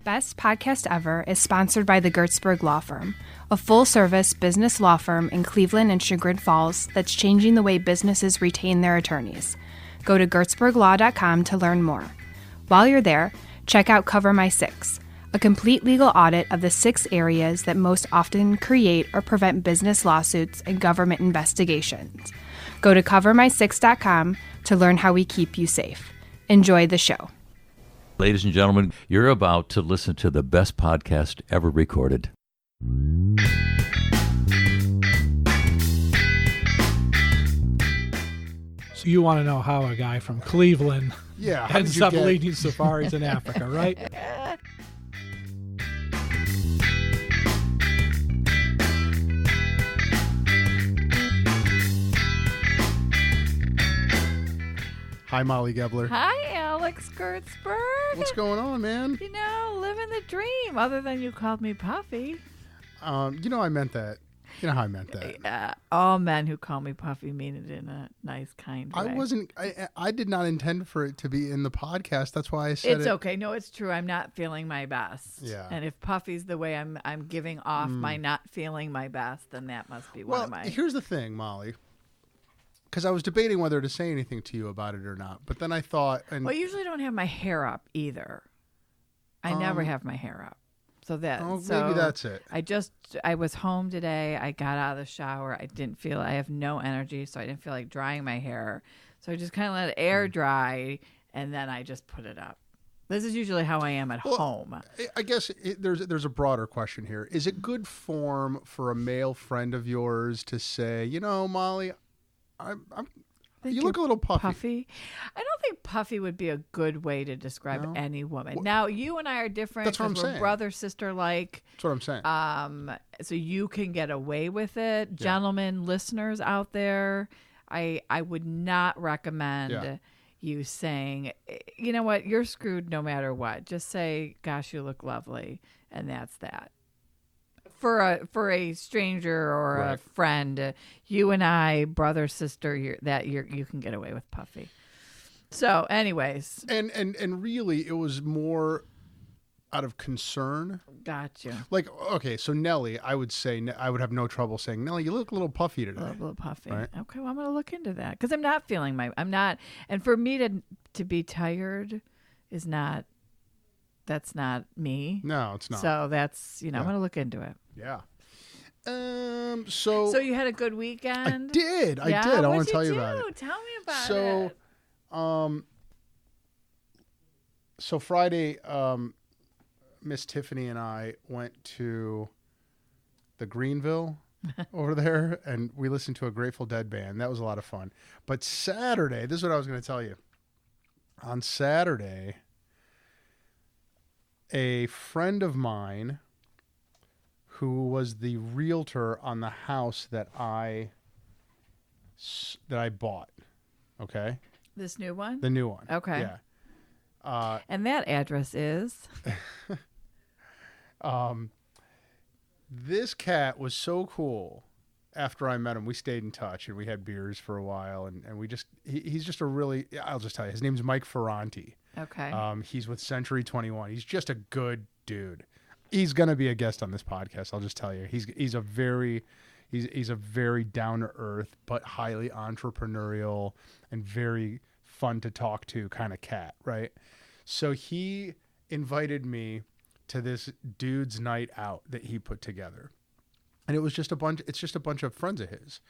Best.Podcast.Ever is sponsored by the Gertzberg Law Firm, a full-service business law firm in Cleveland and Chagrin Falls that's changing the way businesses retain their attorneys. Go to gertzberglaw.com to learn more. While you're there, check out Cover My Six, a complete legal audit of the 6 areas that most often create or prevent business lawsuits and government investigations. Go to covermysix.com to learn how we keep you safe. Enjoy the show. Ladies and gentlemen, you're about to listen to the best podcast ever recorded. So you want to know how a guy from Cleveland ends up leading safaris in Africa, right? Hi, Molly Gebler. Hi, Alex Gertzberg. What's going on, man? You know, living the dream, other than you called me Puffy. I meant that. You know how I meant that. All men who call me Puffy mean it in a nice, kind way. I did not intend for it to be in the podcast. That's why I said it's okay. No, it's true. I'm not feeling my best. Yeah. And if Puffy's the way I'm giving off my not feeling my best, then that must be one of my... Here's the thing, Molly. Because I was debating whether to say anything to you about it or not. But then I thought... Well, I usually don't have my hair up either. I never have my hair up. So maybe that's it. I was home today. I got out of the shower. I have no energy, so I didn't feel like drying my hair. So I just kind of let it air dry, and then I just put it up. This is usually how I am at home. I guess there's a broader question here. Is it good form for a male friend of yours to say, Molly, you look a little puffy. I don't think puffy would be a good way to describe any woman. Now, you and I are different. That's what I'm saying. We're brother, sister-like. That's what I'm saying. So you can get away with it. Yeah. Gentlemen, listeners out there, I would not recommend you saying, you know what, you're screwed no matter what. Just say, gosh, you look lovely, and that's that. For a stranger or a friend, you and I, brother, sister, you can get away with puffy. So, anyways, and really, it was more out of concern. Gotcha. Like, okay, so Nellie, I would have no trouble saying, Nellie, you look a little puffy today. A little puffy. Right? Okay, well, I'm gonna look into that because I'm not feeling and for me to be tired is not. That's not me. No, it's not. So that's, I'm going to look into it. Yeah. So you had a good weekend? I did. I want to tell you about it. Tell me about it. So Friday, Miss Tiffany and I went to the Greenville over there, and we listened to a Grateful Dead band. That was a lot of fun. But Saturday, this is what I was going to tell you. On Saturday, a friend of mine who was the realtor on the house that I bought, okay? This new one? The new one. Okay. Yeah. And that address is? This cat was so cool. After I met him, we stayed in touch, and we had beers for a while, and he's just I'll just tell you, his name's Mike Ferranti. Okay. He's with Century 21. He's just a good dude. He's going to be a guest on this podcast. I'll just tell you, he's a very down to earth, but highly entrepreneurial and very fun to talk to kind of cat. Right. So he invited me to this dude's night out that he put together. And it's just a bunch of friends of his.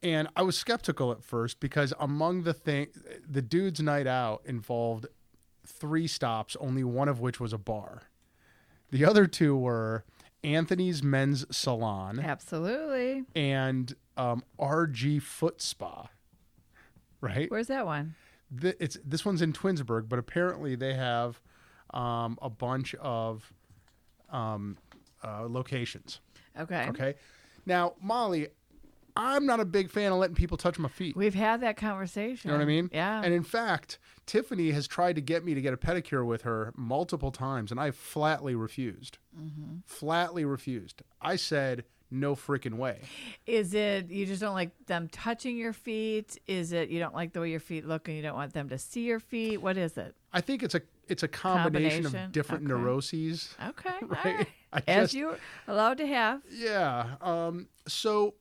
And I was skeptical at first because among the dude's night out involved 3 stops, only one of which was a bar. The other 2 were Anthony's Men's Salon. Absolutely. And RG Foot Spa. Right? Where's that one? This one's in Twinsburg, but apparently they have a bunch of locations. Okay. Now, Molly, I'm not a big fan of letting people touch my feet. We've had that conversation. You know what I mean? Yeah. And in fact, Tiffany has tried to get me to get a pedicure with her multiple times, and I flatly refused. Mm-hmm. Flatly refused. I said, no freaking way. Is it you just don't like them touching your feet? Is it you don't like the way your feet look and you don't want them to see your feet? What is it? I think it's it's a combination of different neuroses. Okay. Right? As you're allowed to have. Yeah. So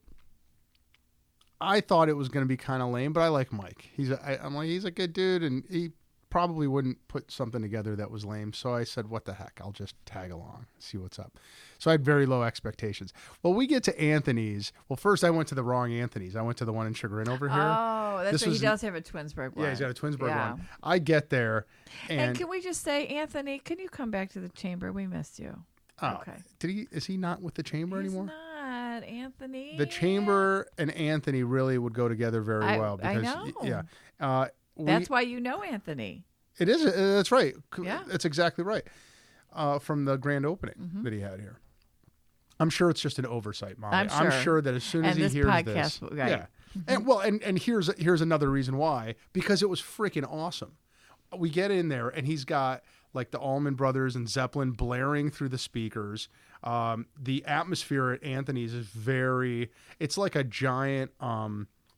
I thought it was going to be kind of lame, but I like Mike. I'm like, he's a good dude, and he probably wouldn't put something together that was lame. So I said, what the heck? I'll just tag along, see what's up. So I had very low expectations. Well, we get to Anthony's. Well, first I went to the wrong Anthony's. I went to the one in Chagrin over here. Oh, that's right. He does have a Twinsburg one. Yeah, he's got a Twinsburg one. I get there. And can we just say, Anthony, can you come back to the chamber? We missed you. Oh, okay. Is he not with the chamber anymore? He's not, Anthony. The chamber and Anthony really would go together very well. Because, I know. Yeah. That's why you know Anthony. It is. That's right. Yeah. That's exactly right. From the grand opening that he had here. I'm sure it's just an oversight, Molly. I'm sure that as soon as he hears this. Right. Yeah. And here's another reason why. Because it was freaking awesome. We get in there and he's got like the Allman Brothers and Zeppelin blaring through the speakers. The atmosphere at Anthony's is it's like a giant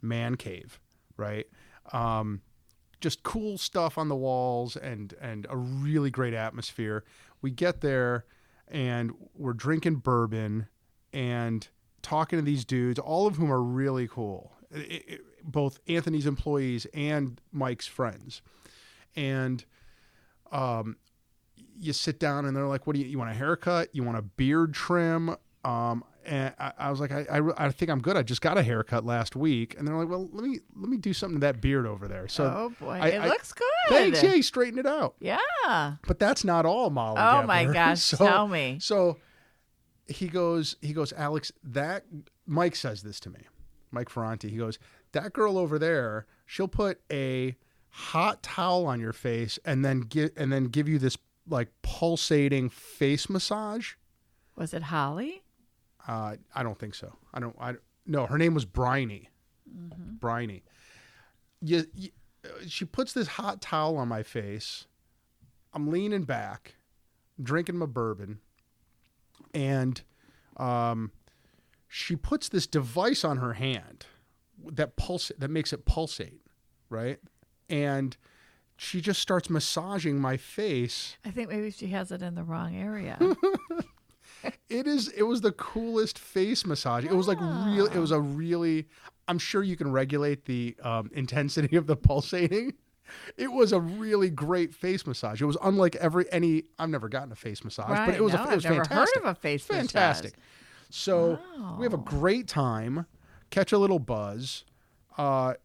man cave, right? Just cool stuff on the walls and a really great atmosphere. We get there and we're drinking bourbon and talking to these dudes, all of whom are really cool. Both Anthony's employees and Mike's friends. And you sit down and they're like, what do you want a haircut? You want a beard trim? And I was like, I think I'm good. I just got a haircut last week. And they're like, well, let me do something to that beard over there. So oh boy, it looks good. Thanks. Yeah, he straightened it out. Yeah. But that's not all, Molly. Oh my gosh, tell me. So he goes, Alex, Mike says this to me, Mike Ferranti. He goes, that girl over there, she'll put a hot towel on your face and then give you this like pulsating face massage. Was it Holly? I don't think so. No, her name was Bryony. Bryony. She puts this hot towel on my face. I'm leaning back, drinking my bourbon, and she puts this device on her hand that makes it pulsate, right? And she just starts massaging my face. I think maybe she has it in the wrong area. It was the coolest face massage. It was like I'm sure you can regulate the intensity of the pulsating. It was a really great face massage. It was unlike I've never gotten a face massage, but it was I've never fantastic. Heard of a face fantastic. massage. So we have a great time, catch a little buzz,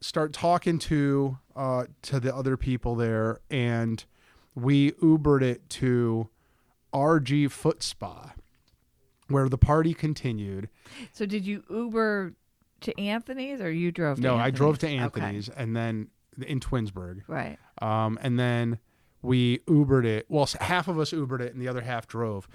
start talking to the other people there, and we Ubered it to RG Foot Spa, where the party continued. So did you Uber to Anthony's or you drove to Anthony's? No, I drove to Anthony's and then in Twinsburg. Right. And then we Ubered it. Well, half of us Ubered it and the other half drove.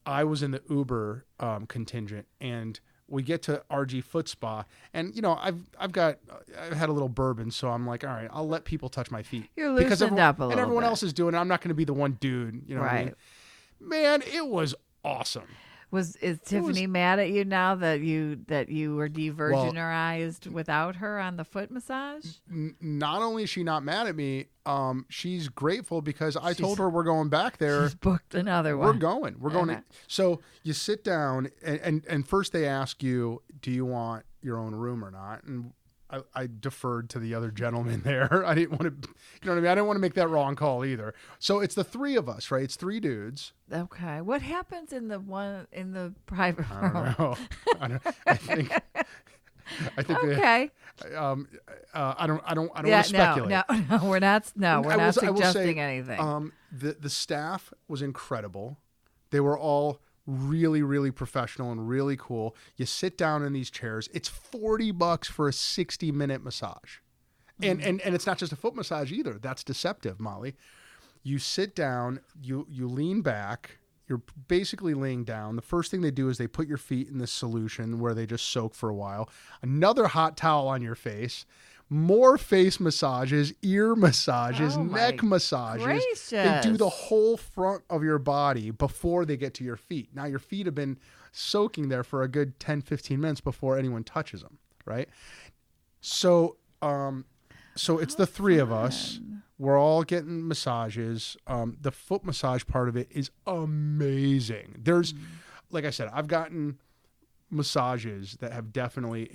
I was in the Uber contingent, and we get to RG Foot Spa, and I've had a little bourbon, so I'm like, all right, I'll let people touch my feet. You're loosened up a little and everyone bit. else is doing it. I'm not going to be the one dude. You know what I mean? Man, it was awesome. Is Tiffany mad at you now that you were de-virginized without her on the foot massage? Not only is she not mad at me, she's grateful because I told her we're going back there. She's booked another one. We're going. So you sit down and first they ask you, do you want your own room or not? And I deferred to the other gentleman there. I didn't want to, you know what I mean? I didn't want to make that wrong call either. So it's the three of us, right? It's three dudes. Okay. What happens in the private room? I don't know. I think okay. I don't want to speculate. No, we're not. No, we're not suggesting anything. The staff was incredible. They were all really, really professional and really cool. You sit down in these chairs. It's $40 for a 60-minute massage. And it's not just a foot massage either. That's deceptive, Molly. You sit down, you lean back, you're basically laying down. The first thing they do is they put your feet in this solution where they just soak for a while. Another hot towel on your face. More face massages, ear massages, neck massages. Gracious. They do the whole front of your body before they get to your feet. Now your feet have been soaking there for a good 10, 15 minutes before anyone touches them, right? So it's the three of us. we're all getting massages. The foot massage part of it is amazing. There's, like I said, I've gotten massages that have definitely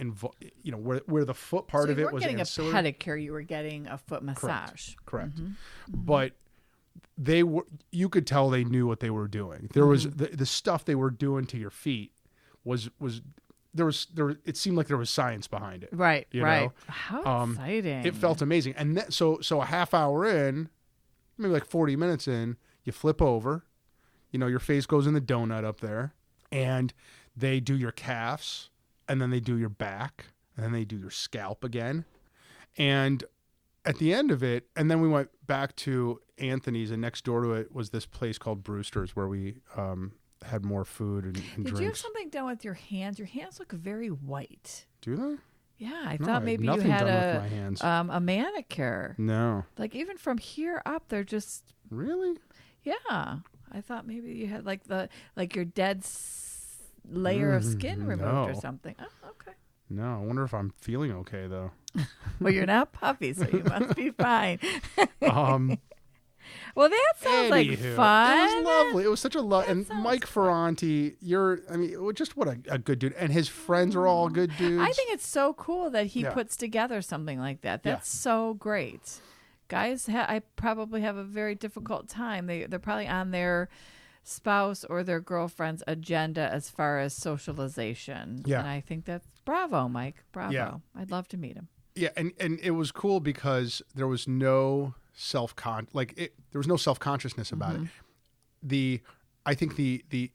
where the foot part of it was getting ancillary. a pedicure, you were getting a foot massage. Correct. But you could tell they knew what they were doing. There was the stuff they were doing to your feet was it seemed like there was science behind it. Right. You know? How exciting. It felt amazing. And so a half hour in, maybe like 40 minutes in, you flip over, your face goes in the donut up there, and they do your calves, and then they do your back, and then they do your scalp again. And at the end of it, and then we went back to Anthony's, and next door to it was this place called Brewster's where we had more food and drinks. Did you have something done with your hands? Your hands look very white. Do they? Yeah, I thought maybe you had a manicure. No. Like even from here up, they're just... Really? Yeah. I thought maybe you had like your dead layer of skin removed or something. Oh, okay. No, I wonder if I'm feeling okay though. Well, you're not puffy, so you must be fine. Well, that sounds like fun. It was lovely. It was such a and Mike Ferranti, just what a good dude. And his friends are all good dudes. I think it's so cool that he puts together something like that. That's so great. Guys, I probably have a very difficult time. They're probably on their spouse or their girlfriend's agenda as far as socialization. Yeah. And I think that's bravo, Mike. Bravo. Yeah. I'd love to meet him. Yeah, and it was cool because there was no there was no self-consciousness about it. I think the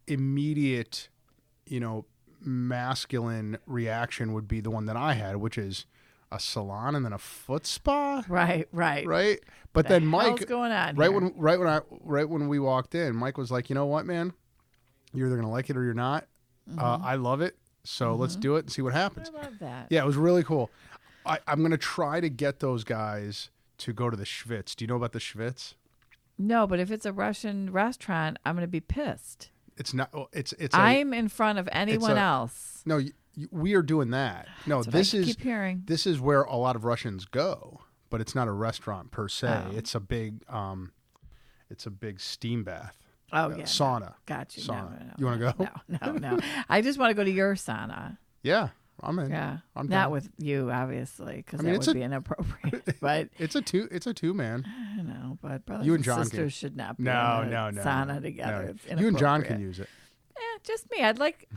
immediate, masculine reaction would be the one that I had, which is a salon and then a foot spa. Right. But then Mike, what's going on? Right when we walked in, Mike was like, "You know what, man? You're either gonna like it or you're not. I love it, so let's do it and see what happens." I love that. Yeah, it was really cool. I'm gonna try to get those guys to go to the Schwitz. Do you know about the Schwitz? No, but if it's a Russian restaurant, I'm gonna be pissed. It's not. It's. I'm in front of anyone else. No, we are doing that. No, keep hearing. This is where a lot of Russians go, but it's not a restaurant per se. Oh. It's a big steam bath. Oh yeah, sauna. Got you. Sauna. No, you want to go? No. I just want to go to your sauna. Yeah, I'm in. Yeah, I'm not down. with you, obviously, because that would be inappropriate. But it's a two man. I know, but brothers you and John sisters should not be no, sauna together. No. It's you and John can use it. Just me. I'd like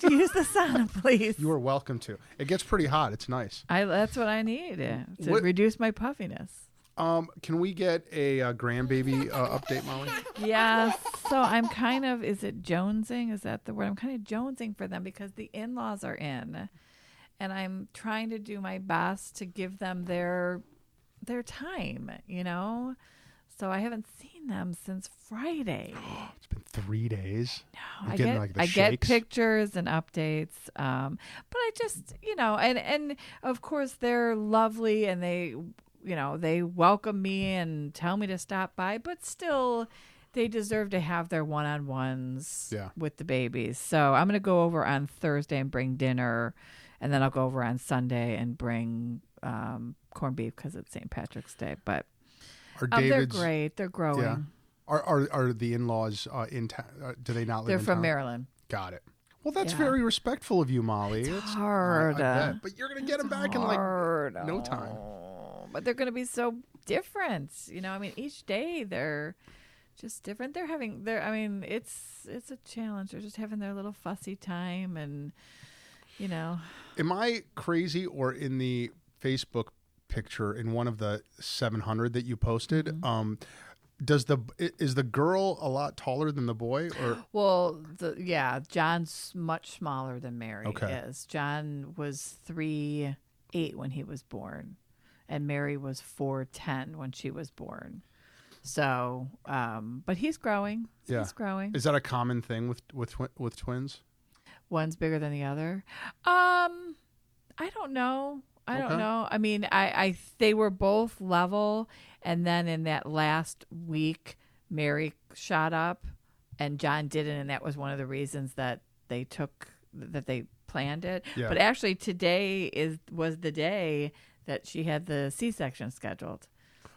to use the sauna, please. You are welcome to. It gets pretty hot. It's nice. That's what I need to reduce my puffiness. Can we get a grandbaby update, Molly? Yeah. So I'm kind of, is it jonesing? Is that the word? I'm kind of jonesing for them because the in-laws are in, and I'm trying to do my best to give them their time. So I haven't seen them since Friday. It's been 3 days. No, I get pictures and updates. But I just, and of course they're lovely and they welcome me and tell me to stop by, but still they deserve to have their one-on-ones with the babies. So I'm going to go over on Thursday and bring dinner, and then I'll go over on Sunday and bring corned beef because it's St. Patrick's Day. But they're great. They're growing. Yeah. Are the in-laws in town? Do they not live in town? They're from Maryland. Got it. Well, that's very respectful of you, Molly. It's hard. But you're going to get them back in no time. But they're going to be so different. Each day they're just different. It's a challenge. They're just having their little fussy time and, Am I crazy, or in the Facebook picture in one of the 700 that you posted, is the girl a lot taller than the boy? Or well, John's much smaller than Mary is. John was 3'8" when he was born, and Mary was 4'10" when she was born. So, but he's growing. Yeah. He's growing. Is that a common thing with twins? One's bigger than the other. I don't know. I don't know. I mean, they were both level, and then in that last week, Mary shot up, and John didn't, and that was one of the reasons that they planned it. Yeah. But actually, today was the day that she had the C-section scheduled.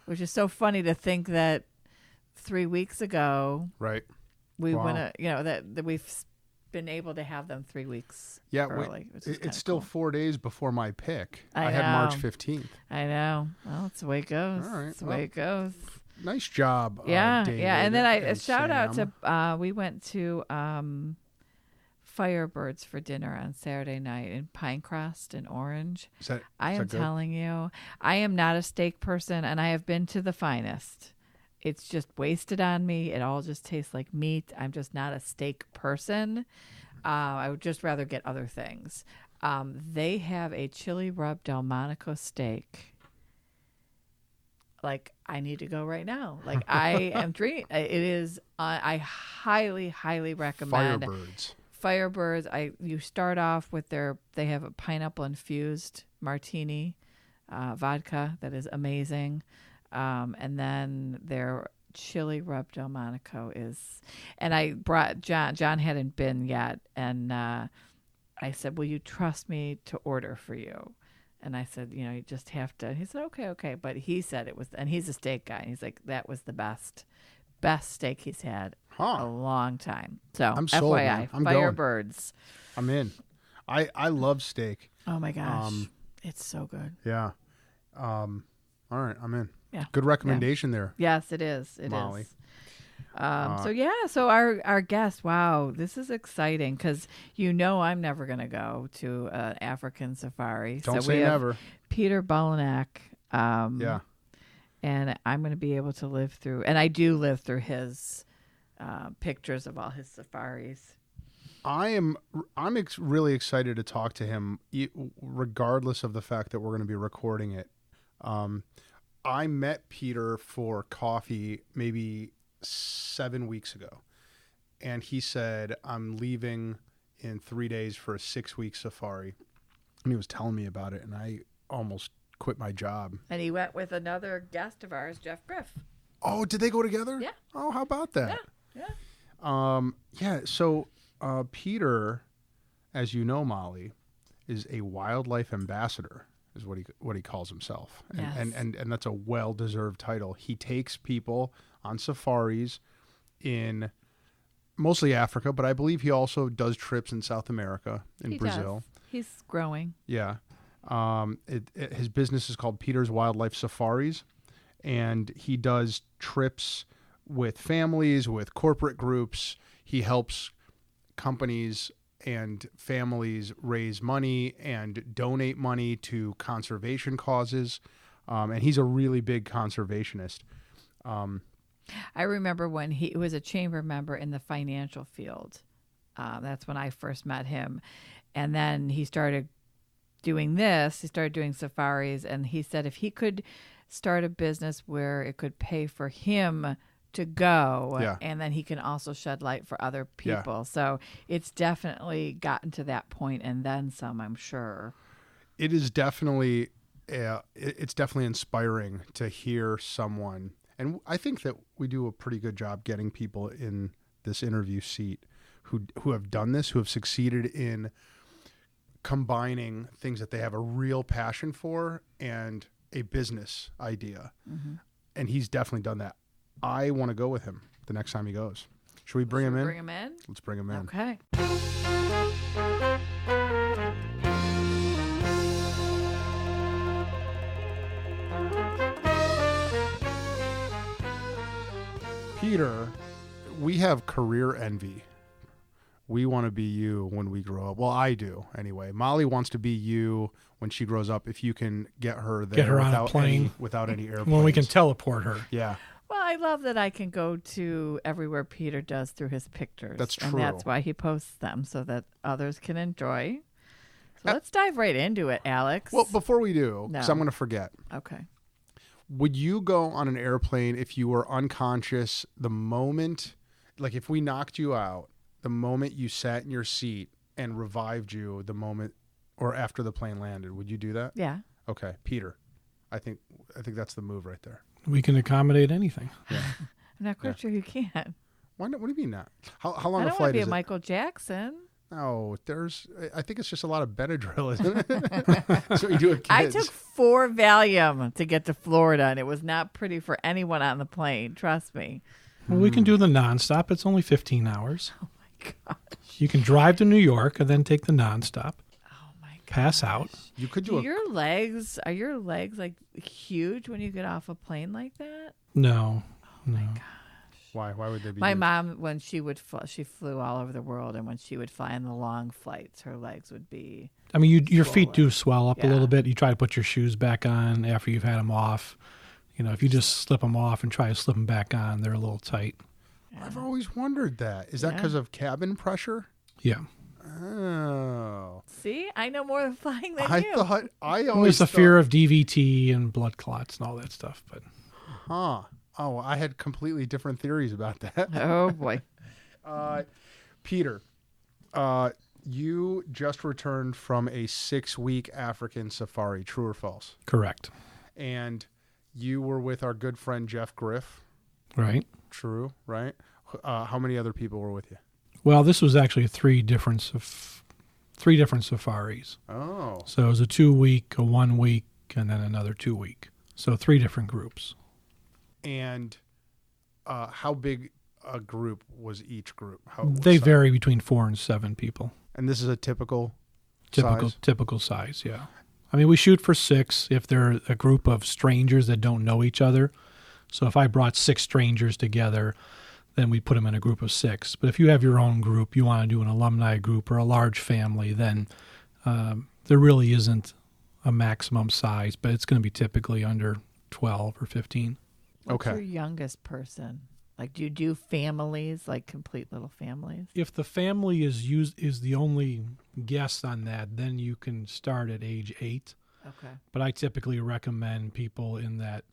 which is so funny to think that 3 weeks ago, right, we went that we've been able to have them 3 weeks early. It's still cool. 4 days before my pick. I know. had March 15th. I know. Well, it's the way it goes. All right. It's the way it goes. Nice job. David, and then a shout out Sam. to we went to Firebirds for dinner on Saturday night in Pinecrest in Orange. I am telling you, I am not a steak person, and I have been to the finest. It's just wasted on me. It all just tastes like meat. I'm just not a steak person. I would just rather get other things. They have a chili rub Delmonico steak. Like, I need to go right now. Like, I am dreaming. It is. I highly, highly recommend Firebirds. You start off with they have a pineapple infused martini vodka that is amazing. And then their chili rub Delmonico is, and I brought John hadn't been yet. And I said, will you trust me to order for you? And I said, you just have to. He said, okay. But he said it was, and he's a steak guy. He's like, that was the best steak he's had a long time. So I'm sold, FYI, I'm Firebirds. I'm in. I love steak. Oh my gosh, it's so good. Yeah. All right, I'm in. Yeah. Good recommendation there. Yes, it is. It Molly. is. So our guest, wow, this is exciting because I'm never going to go to an African safari. Don't so say we have never. Peter Balunek. Yeah. And I'm going to be able to live through, and I do live through his pictures of all his safaris. I'm really excited to talk to him, regardless of the fact that we're going to be recording it. I met Peter for coffee maybe 7 weeks ago, and he said, I'm leaving in 3 days for a 6-week safari. And he was telling me about it, and I almost quit my job. And he went with another guest of ours, Jeff Griff. Oh, did they go together? Yeah. Oh, how about that? Yeah. So Peter, as you know, Molly, is a wildlife ambassador, is what he calls himself. And that's a well-deserved title. He takes people on safaris in mostly Africa, but I believe he also does trips in South America, in Brazil. He's growing. Yeah. His business is called Peter's Wildlife Safaris, and he does trips with families, with corporate groups. He helps companies and families raise money and donate money to conservation causes. And he's a really big conservationist. I remember when he was a chamber member in the financial field. That's when I first met him. And then he started doing this. He started doing safaris. And he said if he could start a business where it could pay for him to go, and then he can also shed light for other people. Yeah. So it's definitely gotten to that point, and then some, I'm sure. It is definitely, it's definitely inspiring to hear someone, and I think that we do a pretty good job getting people in this interview seat who have done this, who have succeeded in combining things that they have a real passion for and a business idea. Mm-hmm. And he's definitely done that. I want to go with him the next time he goes. Should we bring him in? Bring him in? Let's bring him in. Okay. Peter, we have career envy. We want to be you when we grow up. Well, I do anyway. Molly wants to be you when she grows up if you can get her there. Get her on a plane. Without any airplanes. When we can teleport her. Yeah. Well, I love that I can go to everywhere Peter does through his pictures. That's true. And that's why he posts them, so that others can enjoy. So let's dive right into it, Alex. Well, before we do, because I'm going to forget. Okay. Would you go on an airplane if you were unconscious the moment, like if we knocked you out, the moment you sat in your seat and revived you the moment or after the plane landed? Would you do that? Yeah. Okay. Peter, I think that's the move right there. We can accommodate anything. Yeah. I'm not quite sure you can. Why not? What do you mean not? How long I a don't want flight to be is a it? Michael Jackson. Oh, I think it's just a lot of Benadryl, isn't it? That's what you do with kids. I took 4 Valium to get to Florida, and it was not pretty for anyone on the plane. Trust me. Well, we can do the nonstop. It's only 15 hours. Oh, my gosh. You can drive to New York and then take the nonstop. Oh, my gosh. Pass out. You could do are your legs like huge when you get off a plane like that? No. Oh, my gosh. Why would they be? My mom, when she flew all over the world, and when she would fly on the long flights, her legs would be. I mean, your feet do swell up a Yeah. little bit. You try to put your shoes back on after you've had them off. If you just slip them off and try to slip them back on, they're a little tight. Yeah. I've always wondered that. Is that because of cabin pressure? Yeah. Oh. See, I know more than flying than I you. thought I always There's the fear of DVT and blood clots and all that stuff, but. Huh. Oh, I had completely different theories about that. Oh boy. Peter, you just returned from a 6-week African safari, true or false? Correct. And you were with our good friend Jeff Griff. Right. True, right? How many other people were with you? Well, this was actually three different safaris. Oh. So it was a 2-week, a 1-week, and then another 2-week. So 3 different groups. And how big a group was each group? They vary between 4 and 7 people. And this is a typical size? Typical size, yeah. I mean, we shoot for 6 if they're a group of strangers that don't know each other. So if I brought 6 strangers together, then we put them in a group of 6. But if you have your own group, you want to do an alumni group or a large family, then there really isn't a maximum size, but it's going to be typically under 12 or 15. What's your youngest person? Like, do you do families, like complete little families? If the family is the only guest on that, then you can start at age 8. Okay. But I typically recommend people in that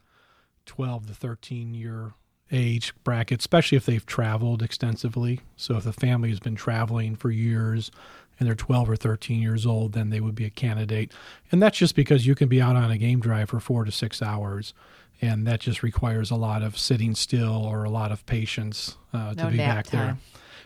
12 to 13 year age bracket, especially if they've traveled extensively. So if the family has been traveling for years and they're 12 or 13 years old, then they would be a candidate. And that's just because you can be out on a game drive for 4 to 6 hours. And that just requires a lot of sitting still or a lot of patience to be back there.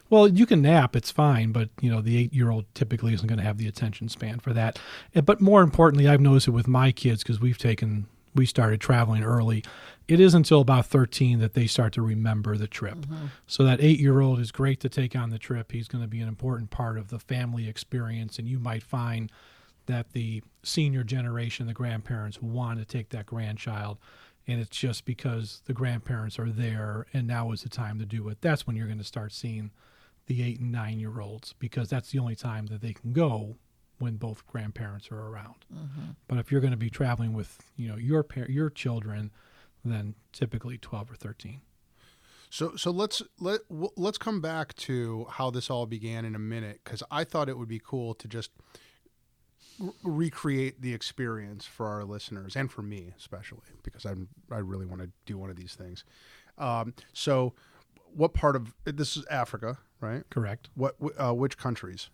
Well, you can nap, it's fine, but the 8-year-old typically isn't going to have the attention span for that. But more importantly, I've noticed it with my kids because we started traveling early. It isn't until about 13 that they start to remember the trip. Mm-hmm. So that 8-year-old is great to take on the trip. He's going to be an important part of the family experience, and you might find that the senior generation, the grandparents, want to take that grandchild. And it's just because the grandparents are there and now is the time to do it. That's when you're going to start seeing the 8 and 9-year-olds because that's the only time that they can go when both grandparents are around. Mm-hmm. But if you're going to be traveling with your children, then typically 12 or 13. So let's come back to how this all began in a minute because I thought it would be cool to just recreate the experience for our listeners and for me especially because I really want to do one of these things. So what part of this is Africa, right? Correct. Which countries?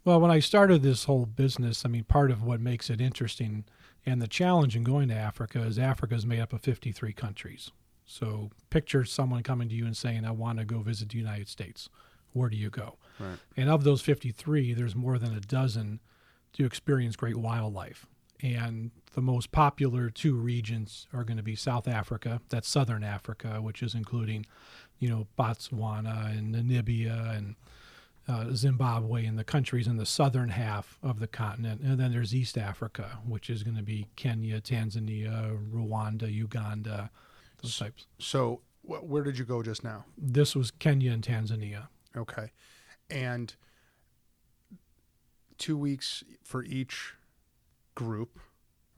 Well, when I started this whole business, I mean, part of what makes it interesting and the challenge in going to Africa is made up of 53 countries. So picture someone coming to you and saying, I want to go visit the United States. Where do you go? Right. And of those 53, there's more than a dozen to experience great wildlife. And the most popular 2 regions are going to be South Africa, that's Southern Africa, which is including, Botswana and Namibia and Zimbabwe and the countries in the southern half of the continent. And then there's East Africa, which is going to be Kenya, Tanzania, Rwanda, Uganda, those types. So where did you go just now? This was Kenya and Tanzania. Okay. And 2 weeks for each group,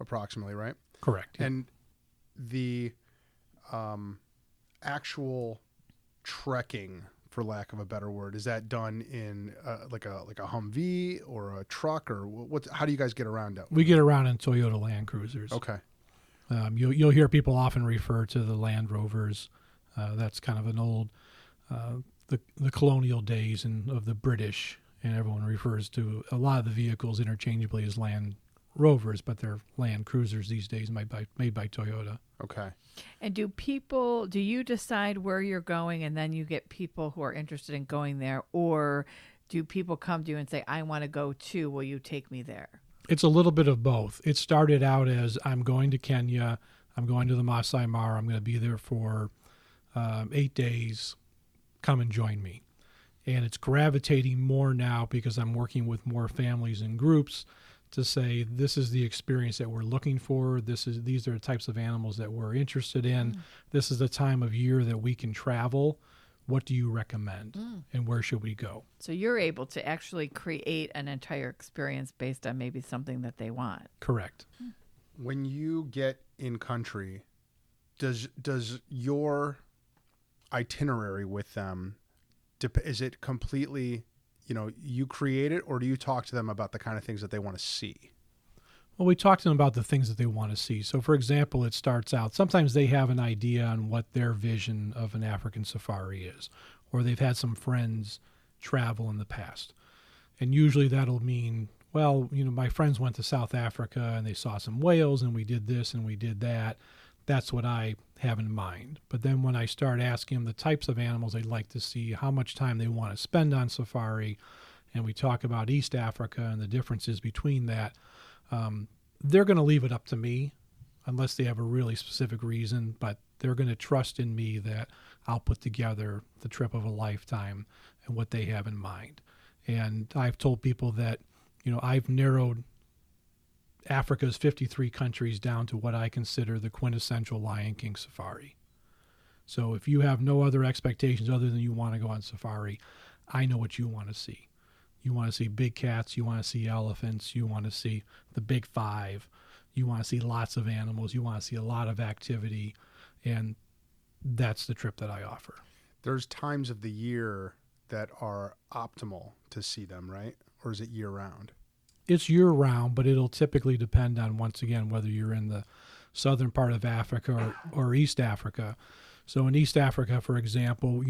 approximately, right? Correct. And the actual trekking, for lack of a better word, is that done in like a Humvee or a truck, or how do you guys get around out? We get around in Toyota Land Cruisers. Okay. You'll hear people often refer to the Land Rovers. That's kind of an old the colonial days of the British. And everyone refers to a lot of the vehicles interchangeably as Land Rovers, but they're Land Cruisers these days made by Toyota. Okay. And do you decide where you're going and then you get people who are interested in going there, or do people come to you and say, I want to go too, will you take me there? It's a little bit of both. It started out as, I'm going to Kenya, I'm going to the Maasai Mara, I'm going to be there for 8 days, come and join me. And it's gravitating more now because I'm working with more families and groups to say, this is the experience that we're looking for. These are the types of animals that we're interested in. This is the time of year that we can travel. What do you recommend? And where should we go? So you're able to actually create an entire experience based on maybe something that they want. Correct. When you get in country, does your itinerary with them, is it completely, you create it, or do you talk to them about the kind of things that they want to see? Well, we talk to them about the things that they want to see. So, for example, it starts out, sometimes they have an idea on what their vision of an African safari is, or they've had some friends travel in the past. And usually that'll mean, well, my friends went to South Africa and they saw some whales and we did this and we did that. That's what I have in mind. But then when I start asking them the types of animals they'd like to see, how much time they want to spend on safari, and we talk about East Africa and the differences between that, they're going to leave it up to me unless they have a really specific reason, but they're going to trust in me that I'll put together the trip of a lifetime and what they have in mind. And I've told people that, I've narrowed Africa's 53 countries down to what I consider the quintessential Lion King safari. So if you have no other expectations other than you want to go on safari, I know what you want to see. You want to see big cats, you want to see elephants, you want to see the big five, you want to see lots of animals, you want to see a lot of activity, and that's the trip that I offer. There's times of the year that are optimal to see them, right? Or is it year-round? It's year-round, but it'll typically depend on, once again, whether you're in the southern part of Africa or East Africa. So in East Africa, for example,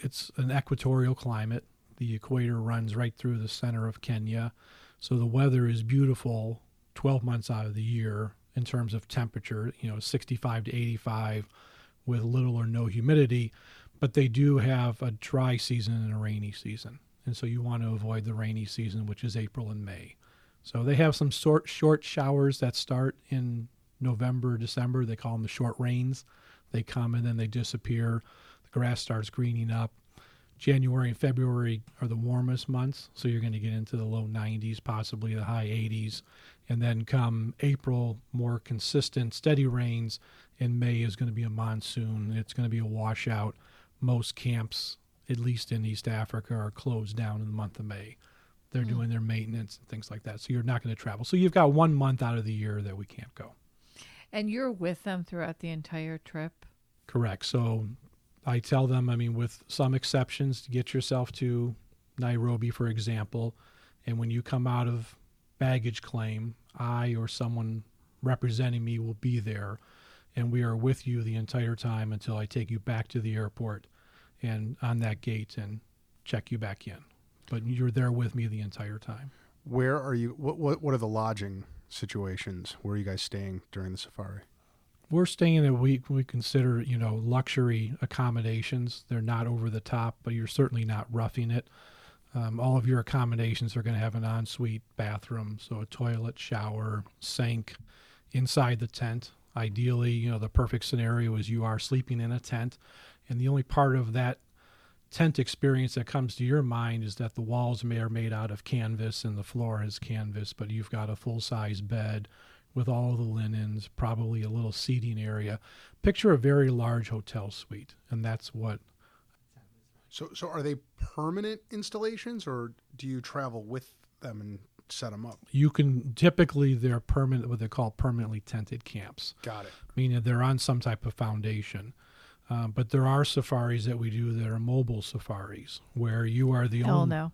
it's an equatorial climate. The equator runs right through the center of Kenya. So the weather is beautiful 12 months out of the year in terms of temperature, 65 to 85 with little or no humidity. But they do have a dry season and a rainy season. And so you want to avoid the rainy season, which is April and May. So they have some short showers that start in November, December. They call them the short rains. They come and then they disappear. The grass starts greening up. January and February are the warmest months, so you're going to get into the low 90s, possibly the high 80s. And then come April, more consistent, steady rains. And May is going to be a monsoon. It's going to be a washout. Most camps, at least in East Africa, are closed down in the month of May. They're doing their maintenance and things like that. So you're not going to travel. So you've got 1 month out of the year that we can't go. And you're with them throughout the entire trip? Correct. So I tell them, with some exceptions, to get yourself to Nairobi, for example, and when you come out of baggage claim, I or someone representing me will be there, and we are with you the entire time until I take you back to the airport and on that gate and check you back in. But you're there with me the entire time. Where are you? What are the lodging situations? Where are you guys staying during the safari? We're staying at we consider, luxury accommodations. They're not over the top, but you're certainly not roughing it. All of your accommodations are going to have an ensuite bathroom, so a toilet, shower, sink inside the tent. Ideally, the perfect scenario is you are sleeping in a tent, and the only part of that tent experience that comes to your mind is that the walls are made out of canvas and the floor is canvas, but you've got a full-size bed with all the linens, probably a little seating area. Picture a very large hotel suite, and that's what. So are they permanent installations, or do you travel with them and set them up? You can typically they're permanent, what they call permanently tented camps. Got it. Meaning they're on some type of foundation. But there are safaris that we do that are mobile safaris where you are the only. No.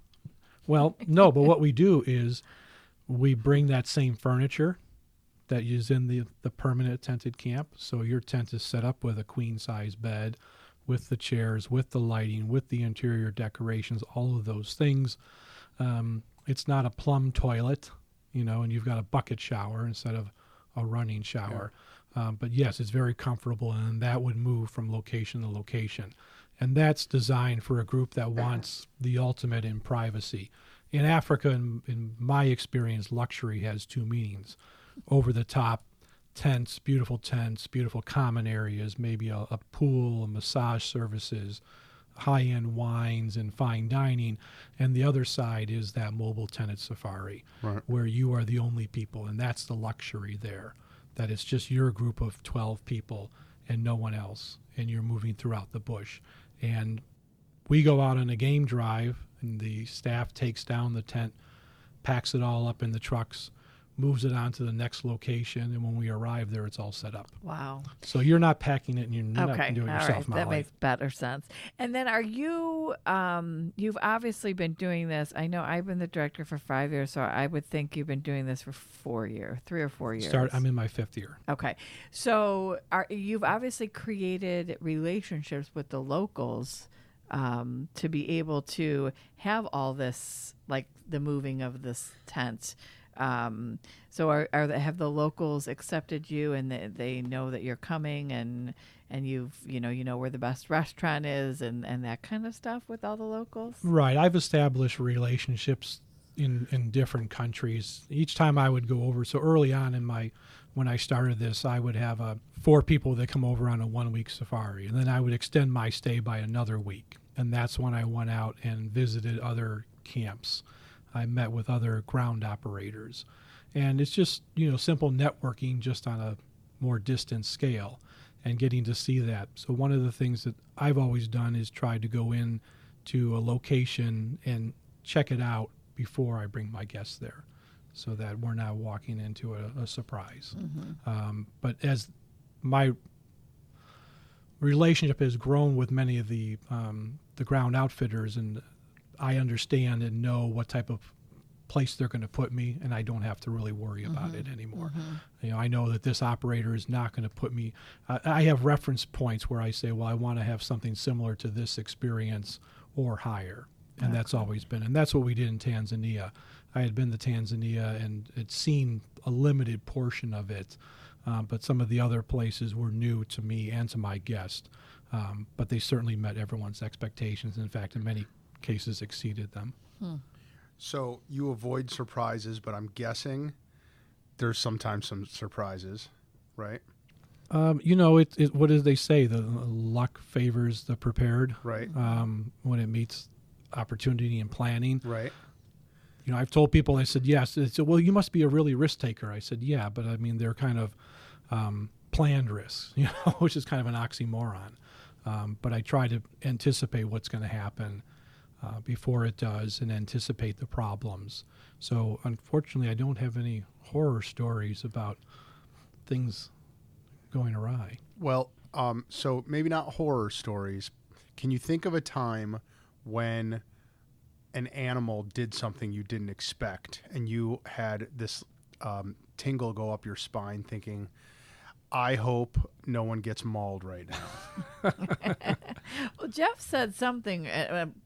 Well, no, but what we do is we bring that same furniture that is in the permanent tented camp. So your tent is set up with a queen size bed, with the chairs, with the lighting, with the interior decorations, all of those things. It's not a plumb toilet, and you've got a bucket shower instead of a running shower. Yeah. But yes, it's very comfortable, and that would move from location to location. And that's designed for a group that wants the ultimate in privacy. In Africa, in my experience, luxury has two meanings. Over the top tents, beautiful common areas, maybe a pool, massage services, high-end wines and fine dining. And the other side is that mobile tented safari, Right. where you are the only people. And that's the luxury there, that it's just your group of 12 people and no one else. And you're moving throughout the bush. And we go out on a game drive, and the staff takes down the tent, packs it all up in the trucks, moves it on to the next location, and when we arrive there, it's all set up. Wow. So you're not packing it, and you're not Okay. doing it All yourself, right. That Molly. makes better sense. And then are you, you've obviously been doing this. I know I've been the director for 5 years, so I would think you've been doing this for 3 or 4 years. I'm in my 5th year. Okay. So you've obviously created relationships with the locals to be able to have all this, like the moving of this tent. So have the locals accepted you, and they know that you're coming, and you know where the best restaurant is, and that kind of stuff with all the locals? Right. I've established relationships in different countries. Each time I would go over, so early on when I started this, I would have 4 people that come over on a 1-week safari, and then I would extend my stay by another week. And that's when I went out and visited other camps. I met with other ground operators. And it's just, simple networking just on a more distant scale and getting to see that. So one of the things that I've always done is try to go in to a location and check it out before I bring my guests there, so that we're not walking into a surprise. Mm-hmm. But as my relationship has grown with many of the ground outfitters, and I understand and know what type of place they're going to put me, and I don't have to really worry about it anymore. I know that this operator is not going to put me. I have reference points where I say, well, I want to have something similar to this experience or higher, and that's always been. And that's what we did in Tanzania. I had been to Tanzania and had seen a limited portion of it, but some of the other places were new to me and to my guest. But they certainly met everyone's expectations. In fact, in many cases, exceeded them. So you avoid surprises, but I'm guessing there's sometimes some surprises, right? What did they say? The luck favors the prepared. Right. When it meets opportunity and planning. Right. I've told people, I said, yes. They said, well, you must be a really risk taker. I said, yeah, but I mean, they're kind of planned risks, which is kind of an oxymoron. But I try to anticipate what's going to happen before it does, and anticipate the problems. So unfortunately, I don't have any horror stories about things going awry. Well, so maybe not horror stories. Can you think of a time when an animal did something you didn't expect, and you had this tingle go up your spine thinking, I hope no one gets mauled right now? Well, Jeff said something,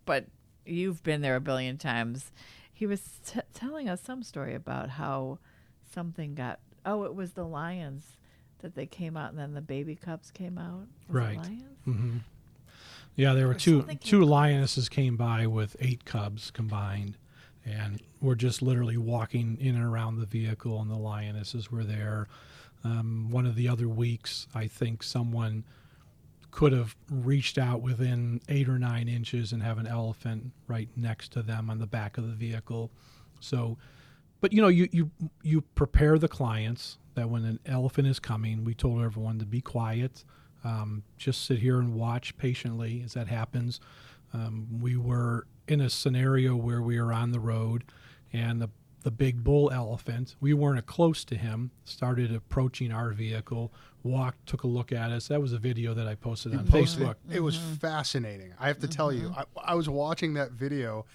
but you've been there a billion times. He was telling us some story about how something it was the lions that they came out, and then the baby cubs came out. Was Right. it lions? Mm-hmm. Yeah, there were two lionesses came by with 8 cubs combined, and we're just literally walking in and around the vehicle, and the lionesses were there. One of the other weeks, I think someone could have reached out within 8 or 9 inches and have an elephant right next to them on the back of the vehicle. So, but you prepare the clients that when an elephant is coming, we told everyone to be quiet, just sit here and watch patiently as that happens. We were in a scenario where we were on the road, and the big bull elephant, we weren't close to him, started approaching our vehicle, walked, took a look at us. That was a video that I posted on Facebook. It was fascinating. I have to tell you, I was watching that video,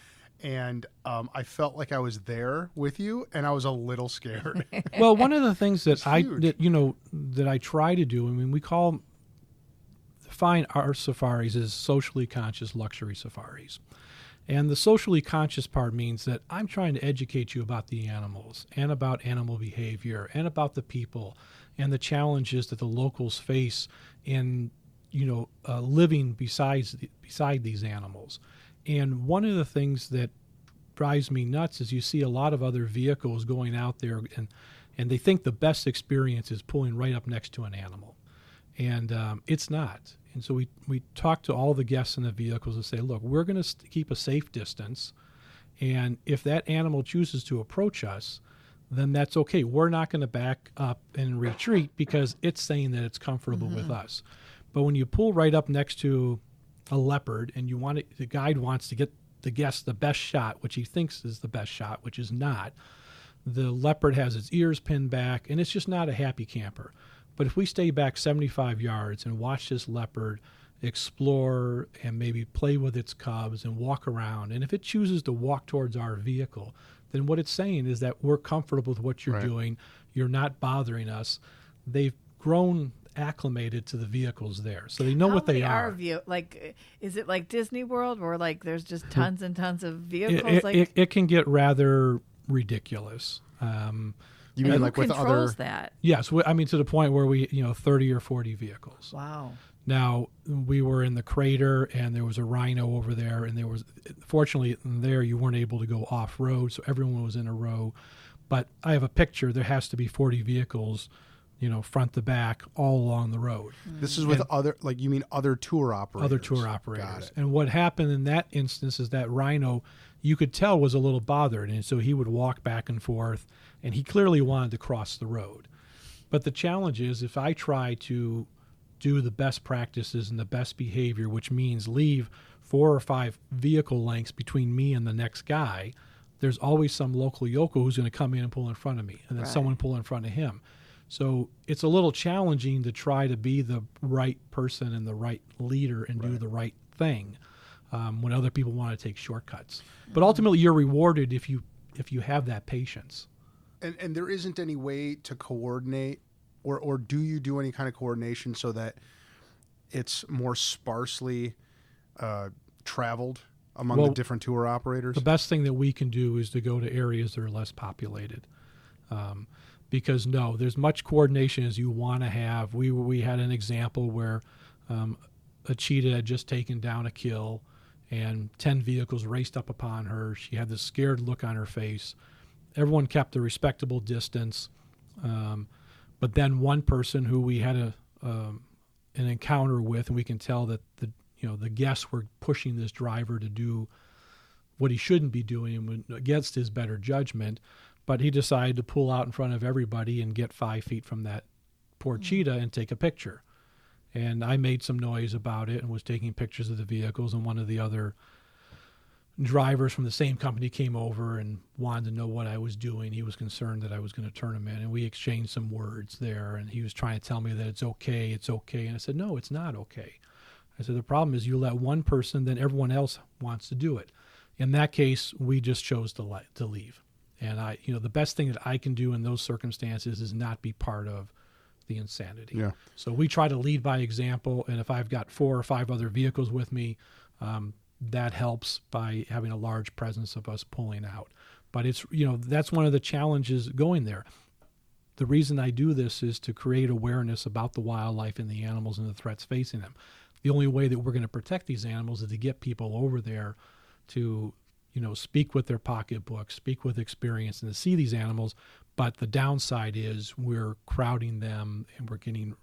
and I felt like I was there with you, and I was a little scared. Well, one of the things that that I try to do, I mean, we define our safaris as socially conscious luxury safaris. And the socially conscious part means that I'm trying to educate you about the animals and about animal behavior and about the people and the challenges that the locals face in living beside these animals. And one of the things that drives me nuts is you see a lot of other vehicles going out there and they think the best experience is pulling right up next to an animal. And it's not. And so we talk to all the guests in the vehicles and say, look, we're going to keep a safe distance. And if that animal chooses to approach us, then that's okay. We're not going to back up and retreat because it's saying that it's comfortable with us. But when you pull right up next to a leopard and the guide wants to get the guest the best shot, which he thinks is the best shot, which is not, the leopard has its ears pinned back, and it's just not a happy camper. But if we stay back 75 yards and watch this leopard explore and maybe play with its cubs and walk around, and if it chooses to walk towards our vehicle, then what it's saying is that we're comfortable with what you're doing. You're not bothering us. They've grown acclimated to the vehicles there, so they know what they are. Is it like Disney World where like there's just tons and tons of vehicles? It can get rather ridiculous. You mean like with controls other? That? Yes, I mean to the point where we 30 or 40 vehicles. Wow. Now, we were in the crater, and there was a rhino over there, and fortunately there you weren't able to go off-road, so everyone was in a row. But I have a picture. There has to be 40 vehicles, front to back, all along the road. This is with other tour operators? Other tour operators. Got it. And what happened in that instance is that rhino, you could tell, was a little bothered, and so he would walk back and forth, and he clearly wanted to cross the road. But the challenge is, if I try to do the best practices and the best behavior, which means leave 4 or 5 vehicle lengths between me and the next guy, there's always some local yokel who's going to come in and pull in front of me, and then someone pull in front of him. So it's a little challenging to try to be the right person and the right leader and do the right thing when other people want to take shortcuts. But ultimately, you're rewarded if you have that patience. And there isn't any way to coordinate, or do you do any kind of coordination so that it's more sparsely traveled among the different tour operators? The best thing that we can do is to go to areas that are less populated. Because there's much coordination as you want to have. We had an example where a cheetah had just taken down a kill, and 10 vehicles raced up upon her. She had this scared look on her face. Everyone kept a respectable distance, but then one person who we had an encounter with, and we can tell that the guests were pushing this driver to do what he shouldn't be doing against his better judgment. But he decided to pull out in front of everybody and get 5 feet from that poor cheetah and take a picture. And I made some noise about it and was taking pictures of the vehicles, and one of the other drivers from the same company came over and wanted to know what I was doing. He was concerned that I was going to turn him in, and we exchanged some words there, and he was trying to tell me that it's okay. And I said, no, it's not okay. I said, the problem is you let one person, then everyone else wants to do it. In that case, we just chose to leave. And the best thing that I can do in those circumstances is not be part of the insanity. Yeah. So we try to lead by example, and if I've got 4 or 5 other vehicles with me, that helps by having a large presence of us pulling out. But it's that's one of the challenges going there. The reason I do this is to create awareness about the wildlife and the animals and the threats facing them. The only way that we're going to protect these animals is to get people over there to speak with their pocketbook, speak with experience, and to see these animals. But the downside is we're crowding them, and we're getting,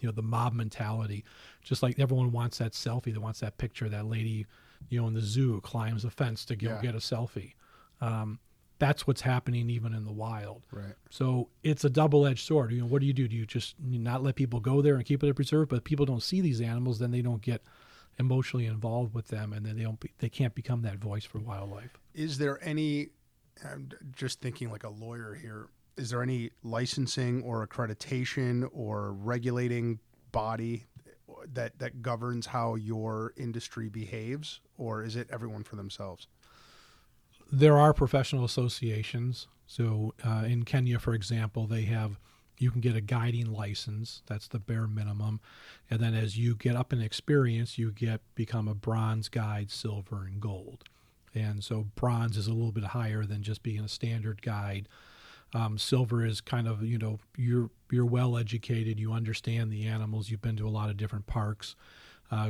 the mob mentality. Just like everyone wants that selfie, that wants that picture, that lady, in the zoo climbs a fence to go get a selfie. That's what's happening even in the wild. Right. So it's a double-edged sword. What do? Do you just not let people go there and keep it a preserve? But if people don't see these animals, then they don't get emotionally involved with them, and then they can't become that voice for wildlife. Is there any, I'm just thinking like a lawyer here, is there any licensing or accreditation or regulating body that governs how your industry behaves, or is it everyone for themselves? There are professional associations. So in Kenya, for example, you can get a guiding license. That's the bare minimum. And then as you get up in experience, you become a bronze guide, silver, and gold. And so bronze is a little bit higher than just being a standard guide. Silver is kind of, you're well educated, you understand the animals, you've been to a lot of different parks.